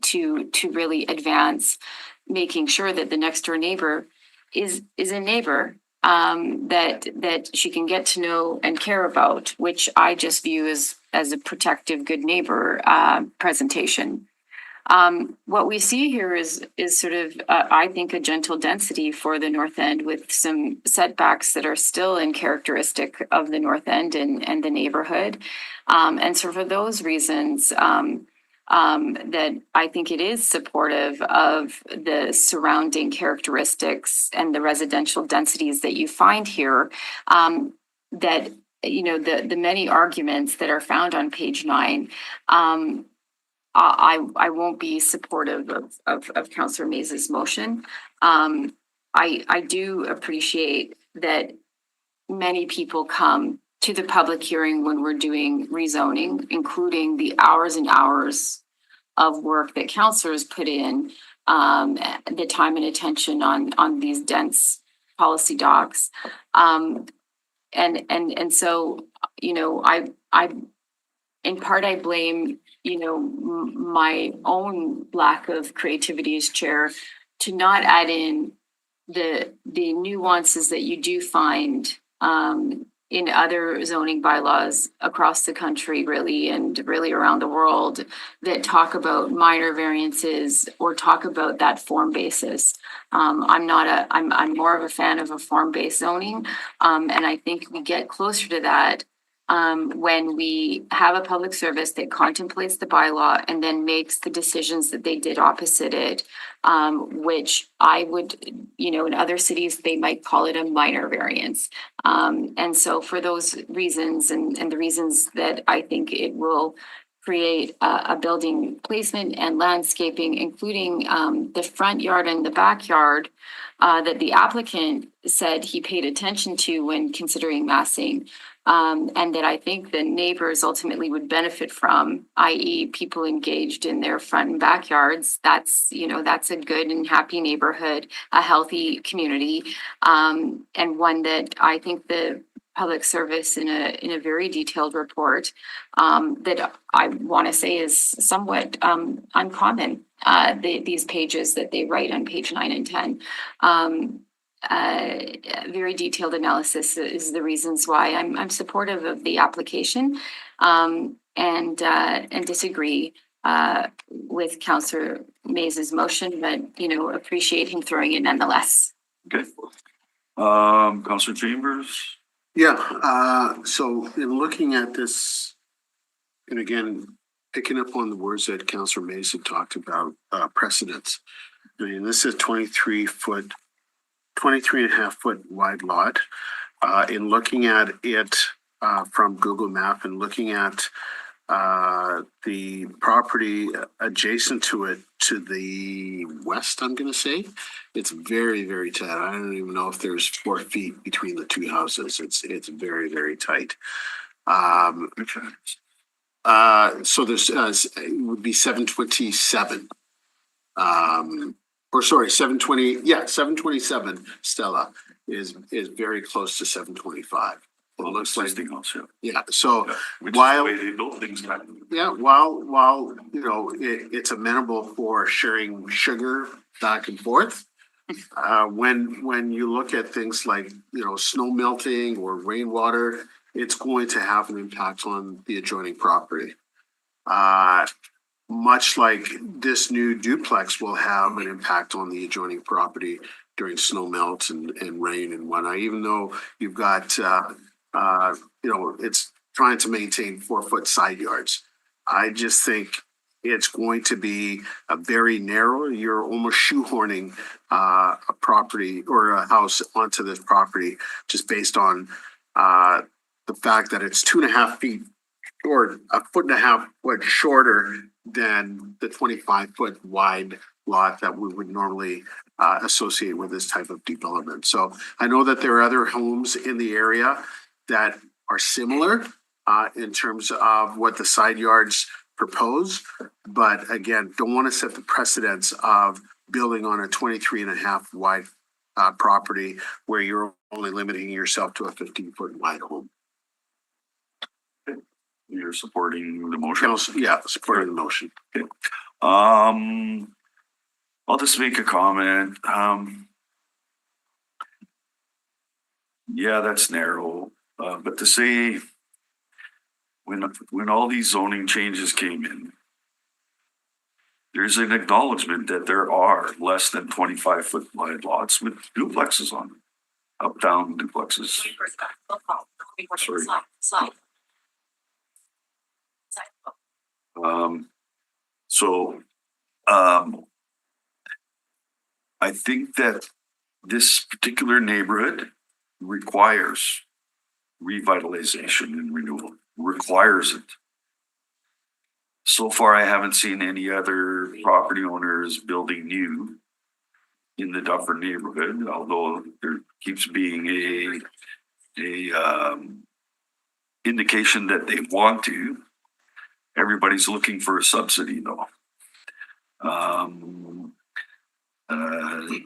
to really advance making sure that the next door neighbor is a neighbor that she can get to know and care about, which I just view as a protective, good neighbor presentation. What we see here is sort of, I think, a gentle density for the North End with some setbacks that are still in characteristic of the North End and the neighborhood. And so for those reasons, that I think it is supportive of the surrounding characteristics and the residential densities that you find here, that, the many arguments that are found on page 9, I won't be supportive of Councillor Mays's motion. I do appreciate that many people come to the public hearing when we're doing rezoning, including the hours and hours of work that councillors put in the time and attention on these dense policy docs. And so, you know, in part, I blame, you know, my own lack of creativity as chair to not add in the nuances that you do find in other zoning bylaws across the country, really, and really around the world, that talk about minor variances or talk about that form basis. I'm more of a fan of a form-based zoning, and I think we get closer to that when we have a public service that contemplates the bylaw and then makes the decisions that they did opposite it, which I would, you know, in other cities, they might call it a minor variance. And so for those reasons and the reasons that I think it will create a building placement and landscaping, including the front yard and the backyard, that the applicant said he paid attention to when considering massing. And that I think the neighbors ultimately would benefit from, i.e. people engaged in their front and backyards. That's, you know, that's a good and happy neighborhood, a healthy community, and one that I think the public service in a very detailed report that I want to say is somewhat uncommon. These pages that they write on page 9 and 10. Very detailed analysis is the reasons why I'm supportive of the application, and disagree with Councillor Mays's motion, but you know, appreciate him throwing it nonetheless. Okay. Councillor Chambers. Yeah, so in looking at this, and again, picking up on the words that Councillor Mays had talked about, precedents. I mean, this is 23 and a half foot wide lot. In looking at it from Google Map and looking at the property adjacent to it to the west, I'm going to say, it's very, very tight. I don't even know if there's 4 feet between the two houses. It's very, very tight. So there's it would be 727. Or sorry, 720. Yeah, 727. Stella is very close to 725. Well, it looks like yeah. So while they build things back. Yeah, while you know it's amenable for sharing sugar back and forth, when you look at things like, you know, snow melting or rainwater, it's going to have an impact on the adjoining property. Much like this new duplex will have an impact on the adjoining property during snow melt and rain and whatnot, even though you've got, you know, it's trying to maintain 4-foot side yards. I just think it's going to be a very narrow, you're almost shoehorning a property or a house onto this property just based on the fact that it's 2.5 feet or 1.5 foot shorter than the 25-foot wide lot that we would normally associate with this type of development. So I know that there are other homes in the area that are similar in terms of what the side yards propose, but again, don't want to set the precedence of building on a 23.5 wide property where you're only limiting yourself to a 15-foot wide home. You're supporting the motion? Yeah, supporting the motion. Okay. I'll just make a comment. Yeah, that's narrow. But to say when all these zoning changes came in, there's an acknowledgement that there are less than 25-foot wide lots with duplexes on them, up-down duplexes. Sorry. I think that this particular neighborhood requires revitalization and renewal, requires it. So far, I haven't seen any other property owners building new in the Dufferin neighborhood, although there keeps being a indication that they want to. Everybody's looking for a subsidy though.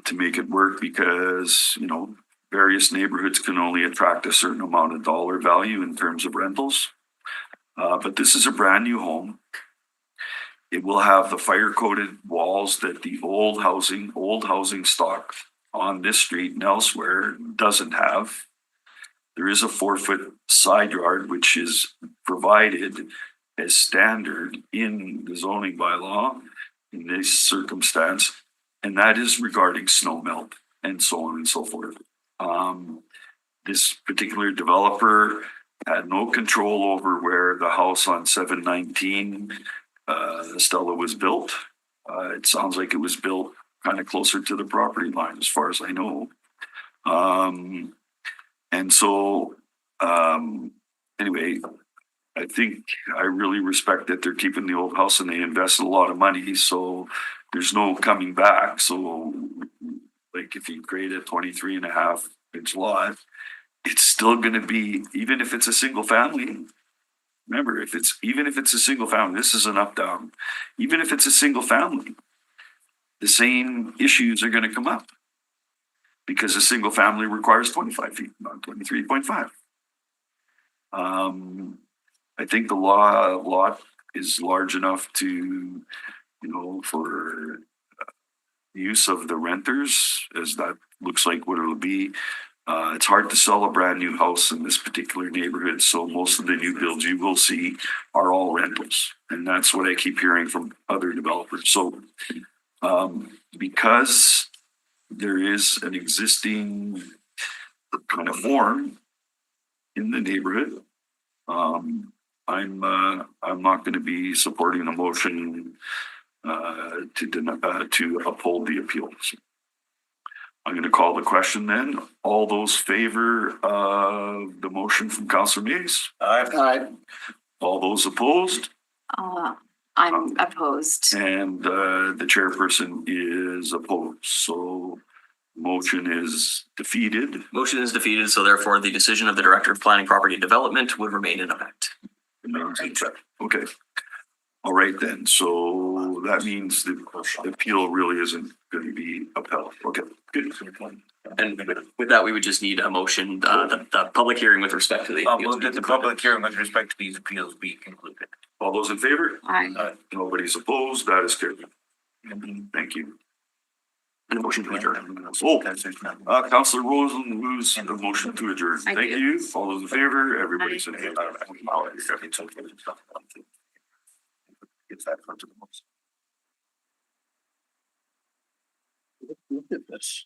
to make it work because, you know, various neighborhoods can only attract a certain amount of dollar value in terms of rentals. But this is a brand new home. It will have the fire coated walls that the old housing stock on this street and elsewhere doesn't have. There is a 4-foot side yard, which is provided as standard in the zoning bylaw in this circumstance, and that is regarding snow melt and so on and so forth. This particular developer had no control over where the house on 719 Stella was built. It sounds like it was built kind of closer to the property line, as far as I know. And so, anyway, I think I really respect that they're keeping the old house and they invested a lot of money. So there's no coming back. So, like, if you create a 23.5-inch lot, it's still going to be, even if it's a single family. Remember, even if it's a single family, this is an up down. Even if it's a single family, the same issues are going to come up because a single family requires 25 feet, not 23.5. I think the lot is large enough to, you know, for use of the renters, as that looks like what it'll be. It's hard to sell a brand new house in this particular neighborhood, so most of the new builds you will see are all rentals, and that's what I keep hearing from other developers. So, because there is an existing kind of form in the neighborhood, I'm not going to be supporting a motion to uphold the appeals. I'm going to call the question then. All those favor of the motion from Councillor Mays? Aye. All those opposed? I'm opposed. And the chairperson is opposed. So motion is defeated. Motion is defeated, so therefore the decision of the Director of Planning Property Development would remain in effect. Okay. All right then. So that means the appeal really isn't going to be upheld. Okay, good. And with that, we would just need a motion, the public hearing with respect to the I'll appeals. move that the public hearing with respect to these appeals be concluded. All those in favor? Aye. Nobody's opposed. That is carried. Thank you. And a motion to adjourn. Oh, Councillor Rosen moves the motion to adjourn. I Thank do. you. All those in favor? Everybody's in favor. Gets that front of the most. Look at this.